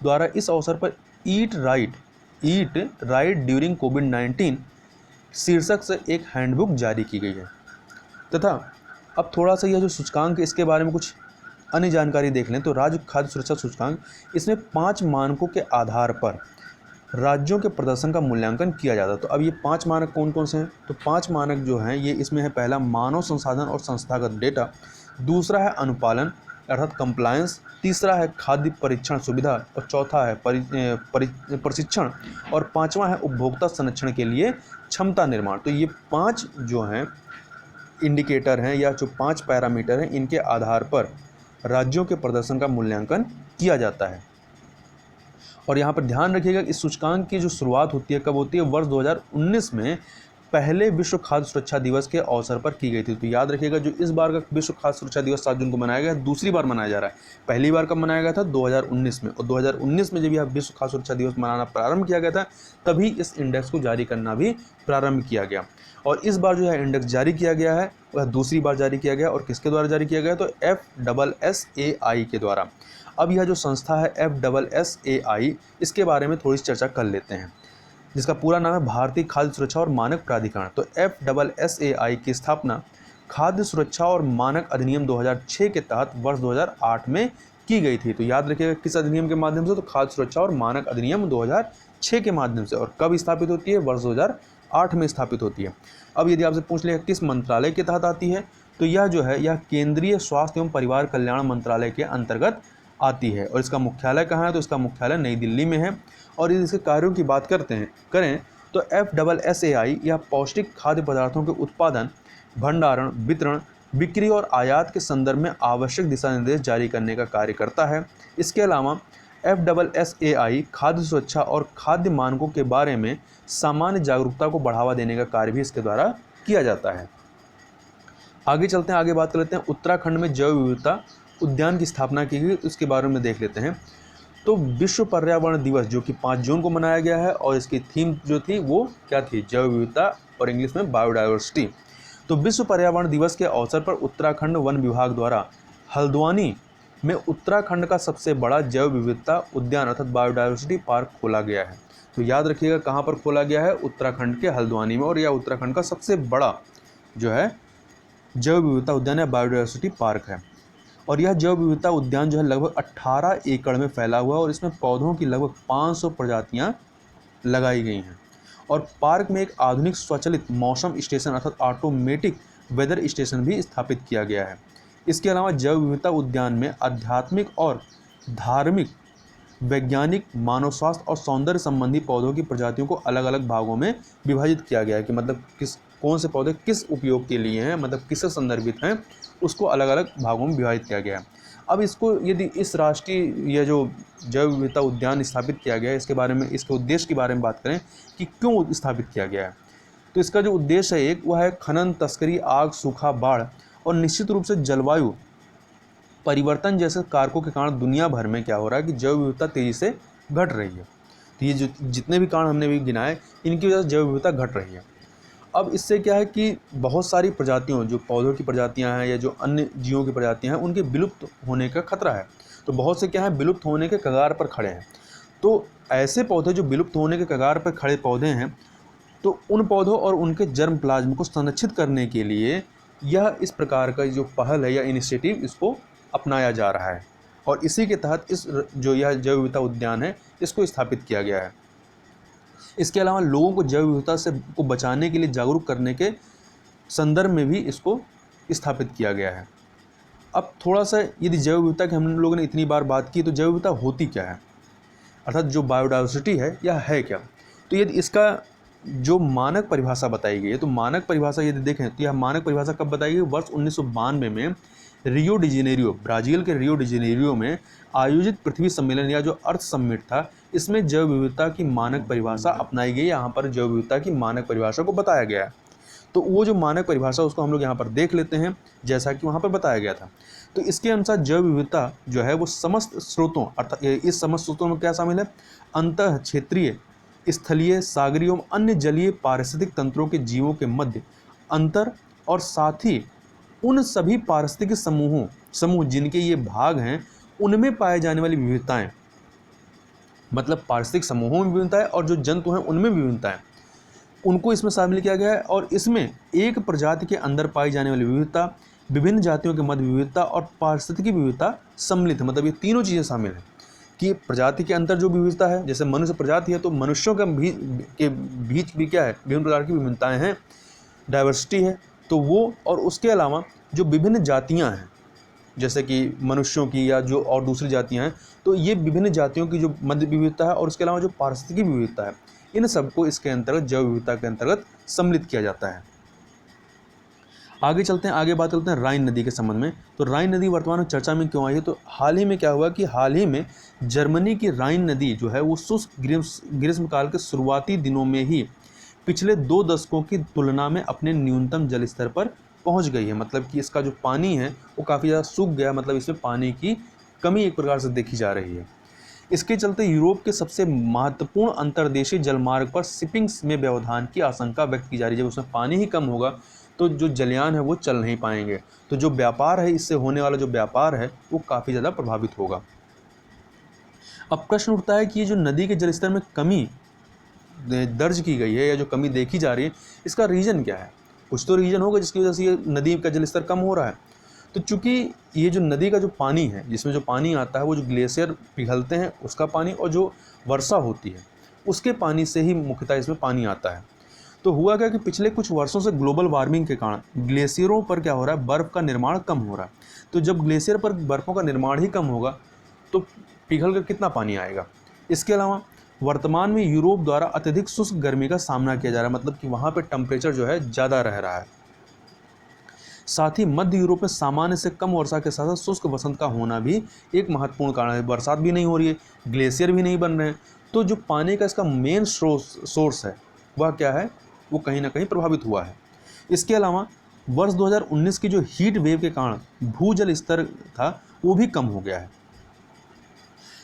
द्वारा इस अवसर पर ईट राइट ड्यूरिंग कोविड-19 शीर्षक से एक हैंडबुक जारी की गई है। तथा अब थोड़ा सा यह जो सूचकांक, इसके बारे में कुछ अन्य जानकारी देख लें। तो राज्य खाद्य सुरक्षा सूचकांक, इसमें 5 मानकों के आधार पर राज्यों के प्रदर्शन का मूल्यांकन किया जाता है। तो अब ये 5 मानक कौन कौन से हैं? तो 5 मानक जो हैं ये इसमें है, पहला मानव संसाधन और संस्थागत डेटा, दूसरा है अनुपालन अर्थात कंप्लायंस, तीसरा है खाद्य परीक्षण सुविधा, और चौथा है प्रशिक्षण, और 5वां है उपभोक्ता संरक्षण के लिए क्षमता निर्माण। तो ये 5 जो हैं इंडिकेटर हैं या जो 5 पैरामीटर हैं, इनके आधार पर राज्यों के प्रदर्शन का मूल्यांकन किया जाता है। और यहाँ पर ध्यान रखिएगा इस सूचकांक की जो शुरुआत होती है कब होती है? वर्ष 2019 में पहले विश्व खाद्य सुरक्षा दिवस के अवसर पर की गई थी। तो याद रखिएगा जो इस बार का विश्व खाद्य सुरक्षा दिवस 7 जून को मनाया गया है, दूसरी बार मनाया जा रहा है। पहली बार कब मनाया गया था? 2019 में। और 2019 में जब यह विश्व खाद्य सुरक्षा दिवस मनाना प्रारंभ किया गया था, तभी इस इंडेक्स को जारी करना भी प्रारंभ किया गया। और इस बार जो है इंडेक्स जारी किया गया है वह दूसरी बार जारी किया गया। और किसके द्वारा जारी किया गया? तो FSSAI के द्वारा। अब यह जो संस्था है FSSAI, इसके बारे में थोड़ी सी चर्चा कर लेते हैं, जिसका पूरा नाम है भारतीय खाद्य सुरक्षा और मानक प्राधिकरण। तो FSSAI की स्थापना खाद्य सुरक्षा और मानक अधिनियम 2006 के तहत वर्ष 2008 में की गई थी। तो याद रखिएगा किस अधिनियम के माध्यम से? तो खाद्य सुरक्षा और मानक अधिनियम 2006 के माध्यम से। और कब स्थापित होती है? वर्ष 2008 में स्थापित होती है। अब यदि आपसे पूछ लें किस मंत्रालय के तहत आती है, तो यह जो है यह केंद्रीय स्वास्थ्य एवं परिवार कल्याण मंत्रालय के अंतर्गत आती है। और इसका मुख्यालय कहाँ है? तो इसका मुख्यालय नई दिल्ली में है। और इसके कार्यों की बात करें तो FSSAI यह पौष्टिक खाद्य पदार्थों के उत्पादन, भंडारण, वितरण, बिक्री और आयात के संदर्भ में आवश्यक दिशा निर्देश जारी करने का कार्य करता है। इसके अलावा FSSAI खाद्य सुरक्षा और खाद्य मानकों के बारे में सामान्य जागरूकता को बढ़ावा देने का कार्य भी इसके द्वारा किया जाता है। आगे चलते हैं, आगे बात कर लेते हैं उत्तराखंड में जैव विविधता उद्यान की स्थापना की गई, उसके बारे में देख लेते हैं। तो विश्व पर्यावरण दिवस जो कि 5 जून को मनाया गया है, और इसकी थीम जो थी वो क्या थी? जैव विविधता, और इंग्लिश में बायोडाइवर्सिटी। तो विश्व पर्यावरण दिवस के अवसर पर उत्तराखंड वन विभाग द्वारा हल्द्वानी में उत्तराखंड का सबसे बड़ा जैव विविधता उद्यान अर्थात बायोडाइवर्सिटी पार्क खोला गया है। तो याद रखिएगा कहाँ पर खोला गया है? उत्तराखंड के हल्द्वानी में। और यह उत्तराखंड का सबसे बड़ा जो है जैव विविधता उद्यान या बायोडाइवर्सिटी पार्क है। और यह जैव विविधता उद्यान जो है लगभग 18 एकड़ में फैला हुआ है, और इसमें पौधों की लगभग 500 प्रजातियां लगाई गई हैं। और पार्क में एक आधुनिक स्वचालित मौसम स्टेशन अर्थात ऑटोमेटिक वेदर स्टेशन भी स्थापित किया गया है। इसके अलावा जैव विविधता उद्यान में आध्यात्मिक और धार्मिक, वैज्ञानिक, मानव स्वास्थ्य और सौंदर्य संबंधी पौधों की प्रजातियों को अलग अलग भागों में विभाजित किया गया है कि मतलब कौन से पौधे किस उपयोग के लिए हैं, मतलब किससे संदर्भित हैं, उसको अलग अलग भागों में विभाजित किया गया है। अब इसको यदि इस राष्ट्रीय या जो जैव विविधता उद्यान स्थापित किया गया है, इसके बारे में, इसके उद्देश्य के बारे में बात करें कि क्यों स्थापित किया गया है, तो इसका जो उद्देश्य है एक वह है खनन, तस्करी, आग, सूखा, बाढ़ और निश्चित रूप से जलवायु परिवर्तन जैसे कारकों के कारण दुनिया भर में क्या हो रहा है कि जैव विविधता तेजी से घट रही है। तो ये जो जितने भी कारण हमने भी गिनाए, इनकी वजह से जैव विविधता घट रही है। अब इससे क्या है कि बहुत सारी प्रजातियों, जो पौधों की प्रजातियां हैं या जो अन्य जीवों की प्रजातियां हैं, उनके विलुप्त होने का खतरा है। तो बहुत से क्या है, विलुप्त होने के कगार पर खड़े हैं। तो ऐसे पौधे जो विलुप्त होने के कगार पर खड़े पौधे हैं, तो उन पौधों और उनके जर्म प्लाज्म को संरक्षित करने के लिए यह इस प्रकार का जो पहल है या इनिशिएटिव, इसको अपनाया जा रहा है। और इसी के तहत इस जो यह जैव विविधता उद्यान है, इसको स्थापित किया गया है। इसके अलावा लोगों को जैव विविधता से को बचाने के लिए जागरूक करने के संदर्भ में भी इसको स्थापित किया गया है। अब थोड़ा सा यदि जैव विविधता की हम लोगों ने इतनी बार बात की, तो जैव विविधता होती क्या है, अर्थात जो बायोडाइवर्सिटी है यह है क्या। तो यदि इसका जो मानक परिभाषा बताई गई है, तो मानक परिभाषा यदि देखें तो यह मानक परिभाषा कब बताई गई, वर्ष 1992 में रियो डी जेनेरियो, ब्राज़ील के रियो डी जेनेरियो में आयोजित पृथ्वी सम्मेलन या जो अर्थ समिट था, इसमें जैव विविधता की मानक परिभाषा अपनाई गई। यहाँ पर जैव विविधता की मानक परिभाषा को बताया गया है। तो वो जो मानक परिभाषा उसको हम लोग यहाँ पर देख लेते हैं, जैसा कि वहाँ पर बताया गया था। तो इसके अनुसार जैव विविधता जो है वो समस्त स्रोतों, अर्थात इस समस्त स्रोतों में क्या शामिल है, अंतः क्षेत्रीय, स्थलीय, सागरीय एवं अन्य जलीय पारिस्थितिक तंत्रों के जीवों के मध्य अंतर, और साथ ही उन सभी पारिस्थितिक समूह जिनके ये भाग हैं, उनमें पाए जाने वाली विविधताएं, मतलब पारिस्थितिक समूहों में विभिन्नता है और जो जंतु हैं उनमें विभिन्नता है, उनको इसमें शामिल किया गया है। और इसमें एक प्रजाति के अंदर पाई जाने वाली विविधता, विभिन्न जातियों के मध्य विविधता और पारिस्थितिकी विविधता सम्मिलित है। मतलब ये तीनों चीज़ें शामिल हैं कि प्रजाति के अंदर जो विविधता है, जैसे मनुष्य प्रजाति है तो मनुष्यों के बीच भी क्या है, विभिन्न प्रकार की विभिन्नताएँ हैं, डाइवर्सिटी है, तो वो, और उसके अलावा जो विभिन्न जातियाँ हैं जैसे कि मनुष्यों की या जो और दूसरी जातियां हैं, तो ये विभिन्न जातियों की जो मध्य विविधता है और उसके अलावा जो पारिस्थितिकी विविधता है, इन सबको इसके अंतर्गत जैव विविधता के अंतर्गत सम्मिलित किया जाता है। आगे चलते हैं, आगे बात करते हैं राइन नदी के संबंध में। तो राइन नदी वर्तमान में चर्चा में क्यों आई है, तो हाल ही में क्या हुआ कि हाल ही में जर्मनी की राइन नदी जो है वो शुष्क ग्रीष्मकाल के शुरुआती दिनों में ही पिछले 2 दशकों की तुलना में अपने न्यूनतम जल स्तर पर पहुंच गई है। मतलब कि इसका जो पानी है वो काफ़ी ज़्यादा सूख गया, मतलब इसमें पानी की कमी एक प्रकार से देखी जा रही है। इसके चलते यूरोप के सबसे महत्वपूर्ण अंतर्देशीय जलमार्ग पर शिपिंग में व्यवधान की आशंका व्यक्त की जा रही है। जब उसमें पानी ही कम होगा तो जो जलयान है वो चल नहीं पाएंगे, तो जो व्यापार है, इससे होने वाला जो व्यापार है वो काफ़ी ज़्यादा प्रभावित होगा। अब प्रश्न उठता है कि ये जो नदी के जलस्तर में कमी दर्ज की गई है या जो कमी देखी जा रही है, इसका रीज़न क्या है। कुछ तो रीज़न होगा जिसकी वजह से ये नदी का जलस्तर कम हो रहा है। तो चूँकि ये जो नदी का जो पानी है, जिसमें जो पानी आता है वो जो ग्लेशियर पिघलते हैं उसका पानी, और जो वर्षा होती है उसके पानी से ही मुख्यतः इसमें पानी आता है। तो हुआ क्या कि पिछले कुछ वर्षों से ग्लोबल वार्मिंग के कारण ग्लेशियरों पर क्या हो रहा है, बर्फ़ का निर्माण कम हो रहा है। तो जब ग्लेशियर पर बर्फ़ों का निर्माण ही कम होगा तो पिघल कर कितना पानी आएगा। इसके अलावा वर्तमान में यूरोप द्वारा अत्यधिक शुष्क गर्मी का सामना किया जा रहा है, मतलब कि वहाँ पर टेम्परेचर जो है ज़्यादा रह रहा है। साथ ही मध्य यूरोप में सामान्य से कम वर्षा के साथ साथ शुष्क वसंत का होना भी एक महत्वपूर्ण कारण है। बरसात भी नहीं हो रही है, ग्लेशियर भी नहीं बन रहे हैं, तो जो पानी का इसका मेन सोर्स है वह क्या है, वो कहीं ना कहीं प्रभावित हुआ है। इसके अलावा वर्ष 2019 की जो हीट वेव के कारण भूजल स्तर था वो भी कम हो गया है,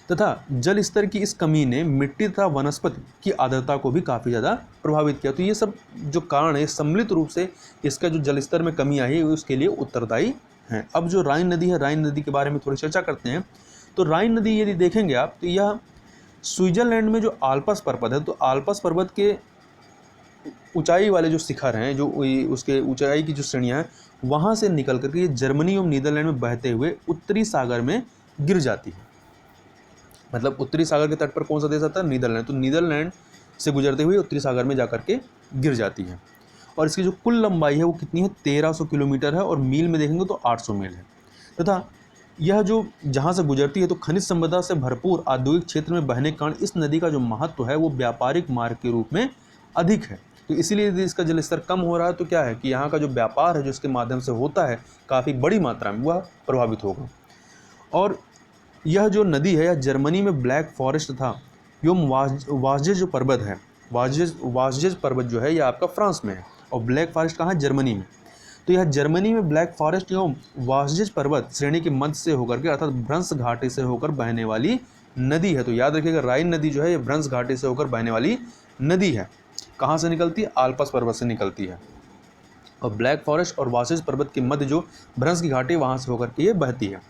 तथा जल स्तर की इस कमी ने मिट्टी तथा वनस्पति की आर्द्रता को भी काफ़ी ज़्यादा प्रभावित किया। तो ये सब जो कारण है सम्मिलित रूप से इसका जो जल स्तर में कमी आई है उसके लिए उत्तरदायी हैं। अब जो राइन नदी है, राइन नदी के बारे में थोड़ी चर्चा करते हैं। तो राइन नदी यदि देखेंगे आप तो यह स्विट्जरलैंड में जो आल्प्स पर्वत है, तो आल्प्स पर्वत के ऊंचाई वाले जो शिखर हैं, जो उसके ऊंचाई की जो श्रेणियाँ हैं, वहाँ से निकल करके ये जर्मनी एवं नीदरलैंड में बहते हुए उत्तरी सागर में गिर जाती है। मतलब उत्तरी सागर के तट पर कौन सा देश आता है, नीदरलैंड। तो नीदरलैंड से गुजरते हुए उत्तरी सागर में जाकर के गिर जाती है। और इसकी जो कुल लंबाई है वो कितनी है, 1300 किलोमीटर है, और मील में देखेंगे तो 800 मील है। तथा यह जो जहाँ से गुजरती है तो खनिज संपदा से भरपूर औद्योगिक क्षेत्र में बहने के कारण इस नदी का जो महत्व है वो व्यापारिक मार्ग के रूप में अधिक है। तो इसीलिए यदि इसका जल स्तर कम हो रहा है तो क्या है कि यहाँ का जो व्यापार है जो इसके माध्यम से होता है काफ़ी बड़ी मात्रा में, वह प्रभावित होगा। और यह जो नदी है यह जर्मनी में ब्लैक फॉरेस्ट था एवं वाजजेज जो पर्वत है, वाजजेज पर्वत जो है यह आपका फ्रांस में है, और ब्लैक फॉरेस्ट कहाँ है, जर्मनी में। तो यह जर्मनी में ब्लैक फॉरेस्ट एवं वाजजेज पर्वत श्रेणी के मध्य से होकर के अर्थात भ्रंश घाटी से होकर बहने वाली नदी है। तो याद रखिएगा राइन नदी जो है यह भ्रंश घाटी से होकर बहने वाली नदी है। कहाँ से निकलती है, आल्प्स पर्वत से निकलती है, और ब्लैक फॉरेस्ट और वाजजेज पर्वत के मध्य जो भ्रंश की घाटी वहाँ से होकर के ये बहती है।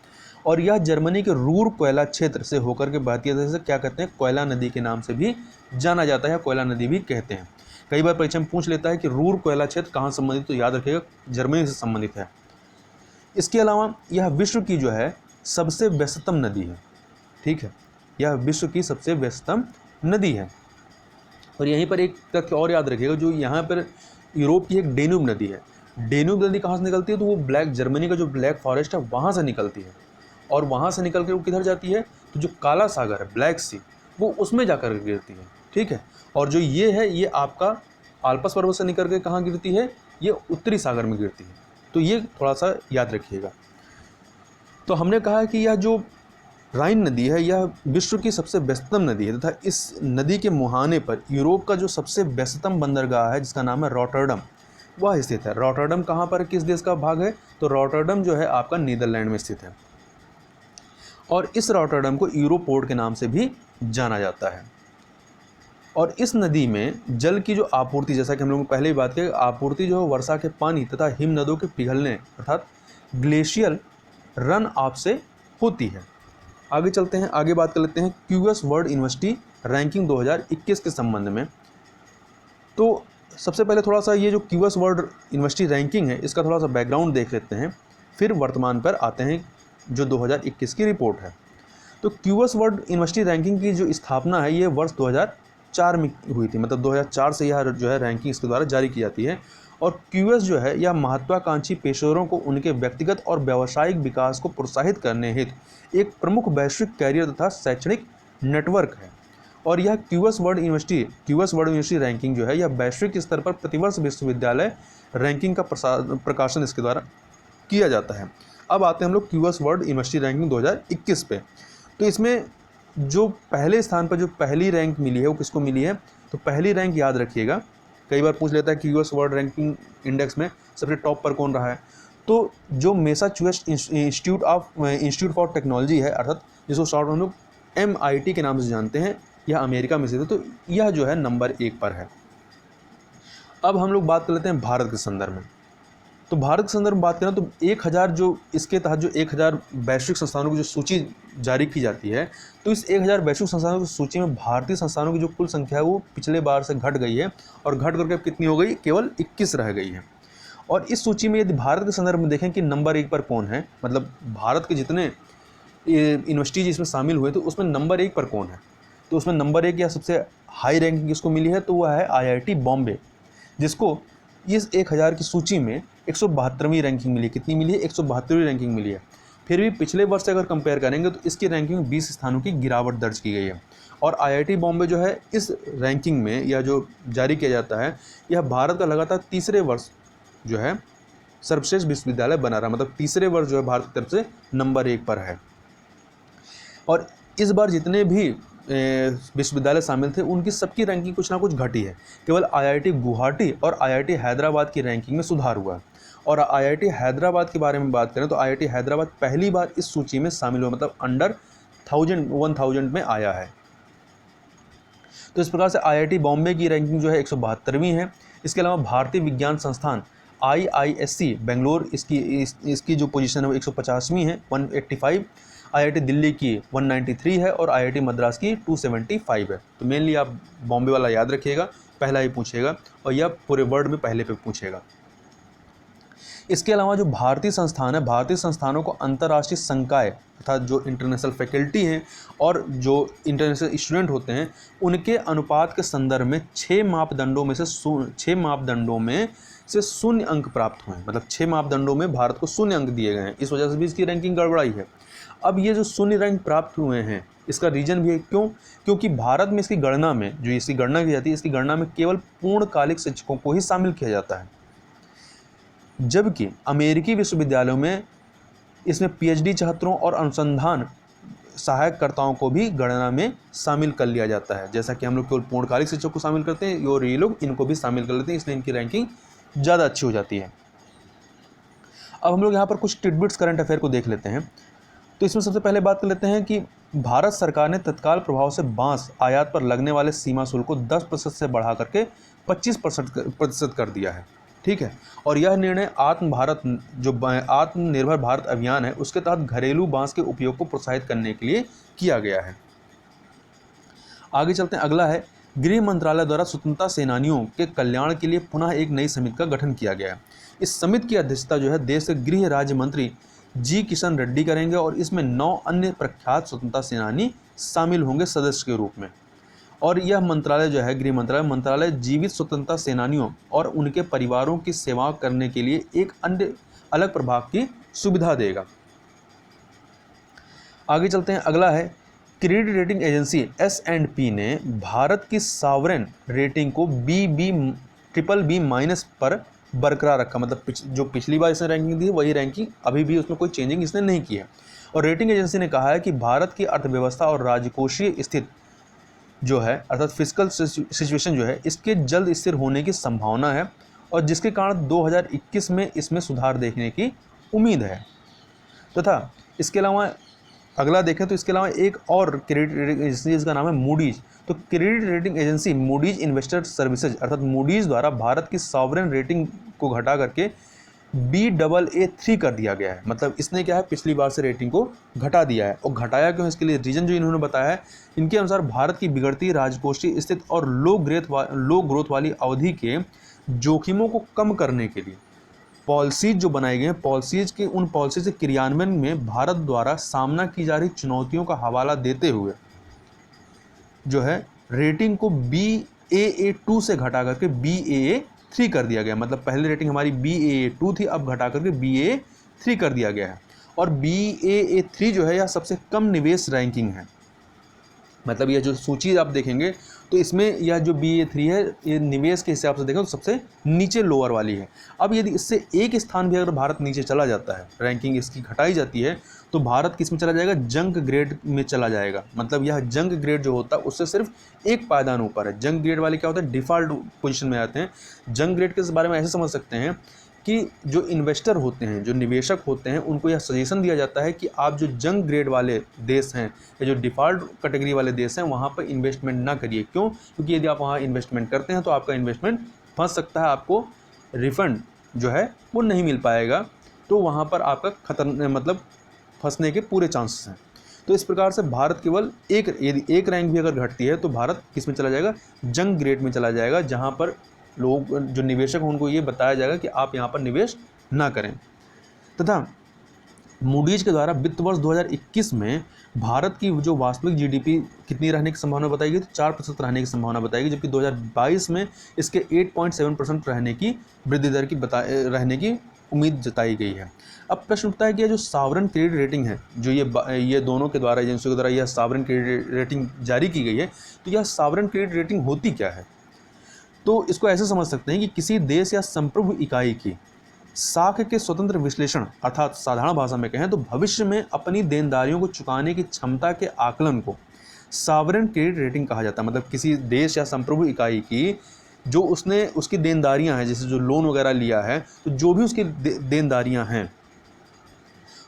और यह जर्मनी के रूर कोयला क्षेत्र से होकर के बहती है, जैसे क्या कहते हैं, कोयला नदी के नाम से भी जाना जाता है, कोयला नदी भी कहते हैं। कई बार परीक्षा में पूछ लेता है कि रूर कोयला क्षेत्र कहाँ संबंधित, तो याद रखिएगा जर्मनी से संबंधित है। इसके अलावा यह विश्व की जो है सबसे व्यस्ततम नदी है, ठीक है, यह विश्व की सबसे व्यस्ततम नदी है। और यहीं पर एक तथ्य और याद रखिएगा, जो यहाँ पर यूरोप की एक डेन्यूब नदी है, डेन्यूब नदी कहाँ से निकलती है, तो वो जर्मनी का जो ब्लैक फॉरेस्ट है वहाँ से निकलती है, और वहाँ से निकल कर वो किधर जाती है, तो जो काला सागर है, ब्लैक सी, वो उसमें जाकर गिरती है, ठीक है। और जो ये है ये आपका आल्प्स पर्वत से निकल के कहाँ गिरती है, ये उत्तरी सागर में गिरती है। तो ये थोड़ा सा याद रखिएगा। तो हमने कहा कि यह जो राइन नदी है यह विश्व की सबसे व्यस्ततम नदी है, तथा इस नदी के मुहाने पर यूरोप का जो सबसे व्यस्ततम बंदरगाह है जिसका नाम है रॉटरडम, वह स्थित है। रॉटरडम कहाँ पर किस देश का भाग है, तो रॉटरडम जो है आपका नीदरलैंड में स्थित है, और इस रॉटरडम को यूरोपोर्ट के नाम से भी जाना जाता है। और इस नदी में जल की जो आपूर्ति, जैसा कि हम लोगों ने पहले ही बात की, आपूर्ति जो है वर्षा के पानी तथा हिम नदों के पिघलने अर्थात ग्लेशियल रन ऑफ से होती है। आगे चलते हैं, आगे बात कर लेते हैं क्यूएस वर्ल्ड यूनिवर्सिटी रैंकिंग 2021 के संबंध में। तो सबसे पहले थोड़ा सा ये जो क्यूएस वर्ल्ड यूनिवर्सिटी रैंकिंग है इसका थोड़ा सा बैकग्राउंड देख लेते हैं, फिर वर्तमान पर आते हैं जो 2021 की रिपोर्ट है। तो क्यूएस वर्ल्ड यूनिवर्सिटी रैंकिंग की जो स्थापना है ये वर्ष 2004 में हुई थी, मतलब 2004 से यह जो है रैंकिंग इसके द्वारा जारी की जाती है। और क्यूएस जो है यह महत्वाकांक्षी पेशेवरों को उनके व्यक्तिगत और व्यावसायिक विकास को प्रोत्साहित करने हेतु एक प्रमुख वैश्विक कैरियर तथा शैक्षणिक नेटवर्क है। और यह क्यूएस वर्ल्ड यूनिवर्सिटी रैंकिंग जो है यह वैश्विक स्तर पर प्रतिवर्ष विश्वविद्यालय रैंकिंग का प्रकाशन इसके द्वारा किया जाता है। अब आते हैं हम लोग क्यूएस वर्ल्ड यूनिवर्सिटी रैंकिंग 2021 पे। तो इसमें जो पहले स्थान पर जो पहली रैंक मिली है वो किसको मिली है, तो पहली रैंक याद रखिएगा, कई बार पूछ लेता है कि यूएस वर्ल्ड रैंकिंग इंडेक्स में सबसे टॉप पर कौन रहा है, तो जो मैसाचुसेट्स इंस्टीट्यूट फॉर टेक्नोलॉजी है, अर्थात जिसको शॉर्ट हम लोग MIT के नाम से जानते हैं, यह अमेरिका में स्थित है, तो यह जो है नंबर 1 पर है। अब हम लोग बात कर लेते हैं भारत के संदर्भ में। तो भारत के संदर्भ में बात करें तो 1000 जो इसके तहत जो 1000 वैश्विक संस्थानों की जो सूची जारी की जाती है, तो इस 1000 वैश्विक संस्थानों की सूची में भारतीय संस्थानों की जो कुल संख्या है वो पिछले बार से घट गई है, और घट करके कितनी हो गई, केवल 21 रह गई है। और इस सूची में यदि भारत के संदर्भ में देखें कि नंबर 1 पर कौन है, मतलब भारत के जितने यूनिवर्सिटीज इसमें शामिल हुए तो उसमें नंबर 1 पर कौन है, तो उसमें नंबर 1 या सबसे हाई रैंकिंग किसको मिली है, तो वह है IIT बॉम्बे, जिसको इस 1000 की सूची में 172वीं रैंकिंग मिली है। कितनी मिली है, 172वीं रैंकिंग मिली है। फिर भी पिछले वर्ष से अगर कंपेयर करेंगे तो इसकी रैंकिंग में 20 स्थानों की गिरावट दर्ज की गई है। और IIT बॉम्बे जो है इस रैंकिंग में या जो जारी किया जाता है, यह भारत का लगातार तीसरे वर्ष जो है सर्वश्रेष्ठ विश्वविद्यालय बना रहा, मतलब तीसरे वर्ष जो है भारत की तरफ से नंबर 1 पर है। और इस बार जितने भी विश्वविद्यालय शामिल थे उनकी सबकी रैंकिंग कुछ ना कुछ घटी है, केवल IIT गुवाहाटी और IIT हैदराबाद की रैंकिंग में सुधार हुआ। और IIT हैदराबाद के बारे में बात करें तो IIT हैदराबाद पहली बार इस सूची में शामिल हुआ, मतलब अंडर 1000 में आया है। तो इस प्रकार से IIT बॉम्बे की रैंकिंग जो है 172वीं है। इसके अलावा भारतीय विज्ञान संस्थान IISc बेंगलोर इसकी जो पोजीशन है वो 150वीं है, 185। IIT दिल्ली की 193 है और IIT मद्रास की 275 है। तो मेनली आप बॉम्बे वाला याद रखिएगा, पहला ही पूछेगा, और यह पूरे वर्ल्ड में पहले पे पूछेगा। इसके अलावा जो भारतीय संस्थान है, भारतीय संस्थानों को अंतर्राष्ट्रीय संकाय अर्थात जो इंटरनेशनल फैकल्टी हैं और जो इंटरनेशनल स्टूडेंट होते हैं उनके अनुपात के संदर्भ में 6 मापदंडों में से 0 अंक प्राप्त हुए हैं। मतलब 6 मापदंडों में भारत को 0 अंक दिए गए हैं, इस वजह से भी इसकी रैंकिंग गड़बड़ाई है। अब ये जो 0 रैंक प्राप्त हुए हैं इसका रीजन भी है, क्योंकि भारत में इसकी गणना में जो इसकी गणना की जाती है, इसकी गणना में केवल पूर्णकालिक शिक्षकों को ही शामिल किया जाता है, जबकि अमेरिकी विश्वविद्यालयों में इसमें पीएचडी छात्रों और अनुसंधान सहायककर्ताओं को भी गणना में शामिल कर लिया जाता है। जैसा कि हम लोग केवल पूर्णकालिक शिक्षक को शामिल करते हैं और ये लोग इनको भी शामिल कर लेते हैं, इसलिए इनकी रैंकिंग ज़्यादा अच्छी हो जाती है। अब हम लोग यहाँ पर कुछ टिडबिट्स करंट अफेयर को देख लेते हैं। तो इसमें सबसे पहले बात कर लेते हैं कि भारत सरकार ने तत्काल प्रभाव से बांस आयात पर लगने वाले सीमा शुल्क को 10% से बढ़ा करके 25% कर दिया है। ठीक है, और यह निर्णय आत्मनिर्भर भारत अभियान है उसके तहत घरेलू बांस के उपयोग को प्रोत्साहित करने के लिए किया गया है। आगे चलते हैं, अगला है गृह मंत्रालय द्वारा स्वतंत्रता सेनानियों के कल्याण के लिए पुनः एक नई समिति का गठन किया गया है। इस समिति की अध्यक्षता जो है देश के गृह राज्य मंत्री जी किशन रेड्डी करेंगे और इसमें 9 अन्य प्रख्यात स्वतंत्रता सेनानी शामिल होंगे सदस्य के रूप में। और यह मंत्रालय जो है गृह मंत्रालय जीवित स्वतंत्रता सेनानियों और उनके परिवारों की सेवा करने के लिए एक अन्य अलग प्रभाग की सुविधा देगा। आगे चलते हैं, अगला है क्रेडिट रेटिंग एजेंसी S&P ने भारत की सॉवरेन रेटिंग को BBB- पर बरकरार रखा। मतलब जो पिछली बार इसने रैंकिंग दी वही रैंकिंग अभी भी, उसमें कोई चेंजिंग इसने नहीं की है। और रेटिंग एजेंसी ने कहा है कि भारत की अर्थव्यवस्था और राजकोषीय स्थिति जो है अर्थात फिस्कल सिचुएशन जो है इसके जल्द स्थिर होने की संभावना है और जिसके कारण 2021 में इसमें सुधार देखने की उम्मीद है। तथा इसके अलावा अगला देखें तो इसके अलावा एक और क्रेडिट रेटिंग एजेंसी जिसका नाम है मूडीज। तो credit rating agency Moody's investor services अर्थात मूडीज द्वारा भारत की सॉवरेन रेटिंग को घटा करके Baa3 कर दिया गया है। मतलब इसने क्या है पिछली बार से रेटिंग को घटा दिया है। और घटाया क्यों, इसके लिए रीजन जो इन्होंने बताया है, इनके अनुसार भारत की बिगड़ती राजकोषीय स्थिति और लो ग्रोथ वाली अवधि के जोखिमों को कम करने के लिए पॉलिसीज जो बनाई गई हैं, उन पॉलिसीज के क्रियान्वयन में भारत द्वारा सामना की जा रही चुनौतियों का हवाला देते हुए जो है रेटिंग को Baa2 से घटा करके Baa3 कर दिया गया। मतलब पहले रेटिंग हमारी Baa2 थी, अब घटा करके Baa3 कर दिया गया है। और Baa3 जो है यह सबसे कम निवेश रैंकिंग है। मतलब यह जो सूची आप देखेंगे तो इसमें यह जो Baa3 है ये निवेश के हिसाब से देखें तो सबसे नीचे लोअर वाली है। अब यदि इससे एक स्थान भी अगर भारत नीचे चला जाता है, रैंकिंग इसकी घटाई जाती है, तो भारत किस में चला जाएगा, जंक ग्रेड में चला जाएगा। मतलब यह जंक ग्रेड जो होता है उससे सिर्फ एक पायदान ऊपर है। जंक ग्रेड वाले क्या होते हैं, डिफॉल्ट पोजीशन में आते हैं। जंक ग्रेड के बारे में ऐसे समझ सकते हैं कि जो इन्वेस्टर होते हैं, जो निवेशक होते हैं, उनको यह सजेशन दिया जाता है कि आप जो जंक ग्रेड वाले देश हैं या जो डिफ़ॉल्ट कैटेगरी वाले देश हैं वहाँ पर इन्वेस्टमेंट ना करिए। क्यों? क्योंकि यदि आप वहाँ इन्वेस्टमेंट करते हैं तो आपका इन्वेस्टमेंट फंस सकता है, आपको रिफंड जो है वो नहीं मिल पाएगा, तो वहाँ पर आपका मतलब फंसने के पूरे चांसेस हैं। तो इस प्रकार से भारत केवल यदि एक रैंक भी अगर घटती है तो भारत किस में चला जाएगा, जंक ग्रेड में चला जाएगा, जहाँ पर लोग जो निवेशक हैं उनको ये बताया जाएगा कि आप यहाँ पर निवेश ना करें। तथा मूडीज के द्वारा वित्त वर्ष 2021 में भारत की जो वास्तविक जीडीपी कितनी रहने की संभावना बताई गई, तो 4% रहने की संभावना बताई गई, जबकि 2022 में इसके 8.7% रहने की वृद्धि दर की रहने की उम्मीद जताई गई है। अब प्रश्न उठता है कि जो सॉवरेन क्रेडिट रेटिंग है, जो ये दोनों के द्वारा एजेंसियों के द्वारा यह सॉवरेन क्रेडिट रेटिंग जारी की गई है, तो यह सॉवरेन क्रेडिट रेटिंग होती क्या है? तो इसको ऐसे समझ सकते हैं कि किसी देश या संप्रभु इकाई की साख के स्वतंत्र विश्लेषण, अर्थात साधारण भाषा में कहें तो भविष्य में अपनी देनदारियों को चुकाने की क्षमता के आकलन को सॉवरेन क्रेडिट रेटिंग कहा जाता है। मतलब किसी देश या संप्रभु इकाई की जो उसकी देनदारियां हैं, जैसे जो लोन वगैरह लिया है, तो जो भी उसकी देनदारियां हैं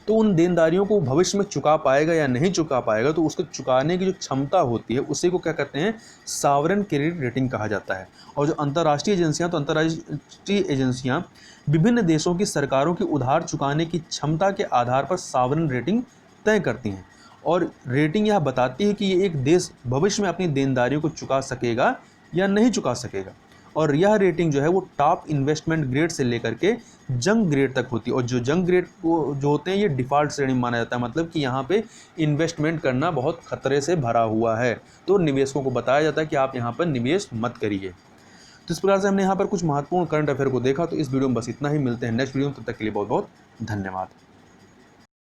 तो उन देनदारियों को भविष्य में चुका पाएगा या नहीं चुका पाएगा, तो उसको चुकाने की जो क्षमता होती है उसी को क्या कहते हैं, सॉवरेन क्रेडिट रेटिंग कहा जाता है। और जो अंतर्राष्ट्रीय एजेंसियां, तो अंतर्राष्ट्रीय एजेंसियां विभिन्न देशों की सरकारों की उधार चुकाने की क्षमता के आधार पर सॉवरेन रेटिंग तय करती हैं। और रेटिंग यह बताती है कि ये एक देश भविष्य में अपनी देनदारियों को चुका सकेगा या नहीं चुका सकेगा। और यह रेटिंग जो है वो टॉप इन्वेस्टमेंट ग्रेड से लेकर के जंग ग्रेड तक होती है। और जो जंग ग्रेड जो होते हैं ये डिफ़ॉल्ट श्रेणी में माना जाता है, मतलब कि यहाँ पे इन्वेस्टमेंट करना बहुत खतरे से भरा हुआ है, तो निवेशकों को बताया जाता है कि आप यहाँ पर निवेश मत करिए। तो इस प्रकार से हमने यहाँ पर कुछ महत्वपूर्ण करंट अफेयर को देखा। तो इस वीडियो में बस इतना ही, मिलते हैं नेक्स्ट वीडियो में, तब तक के लिए बहुत बहुत धन्यवाद।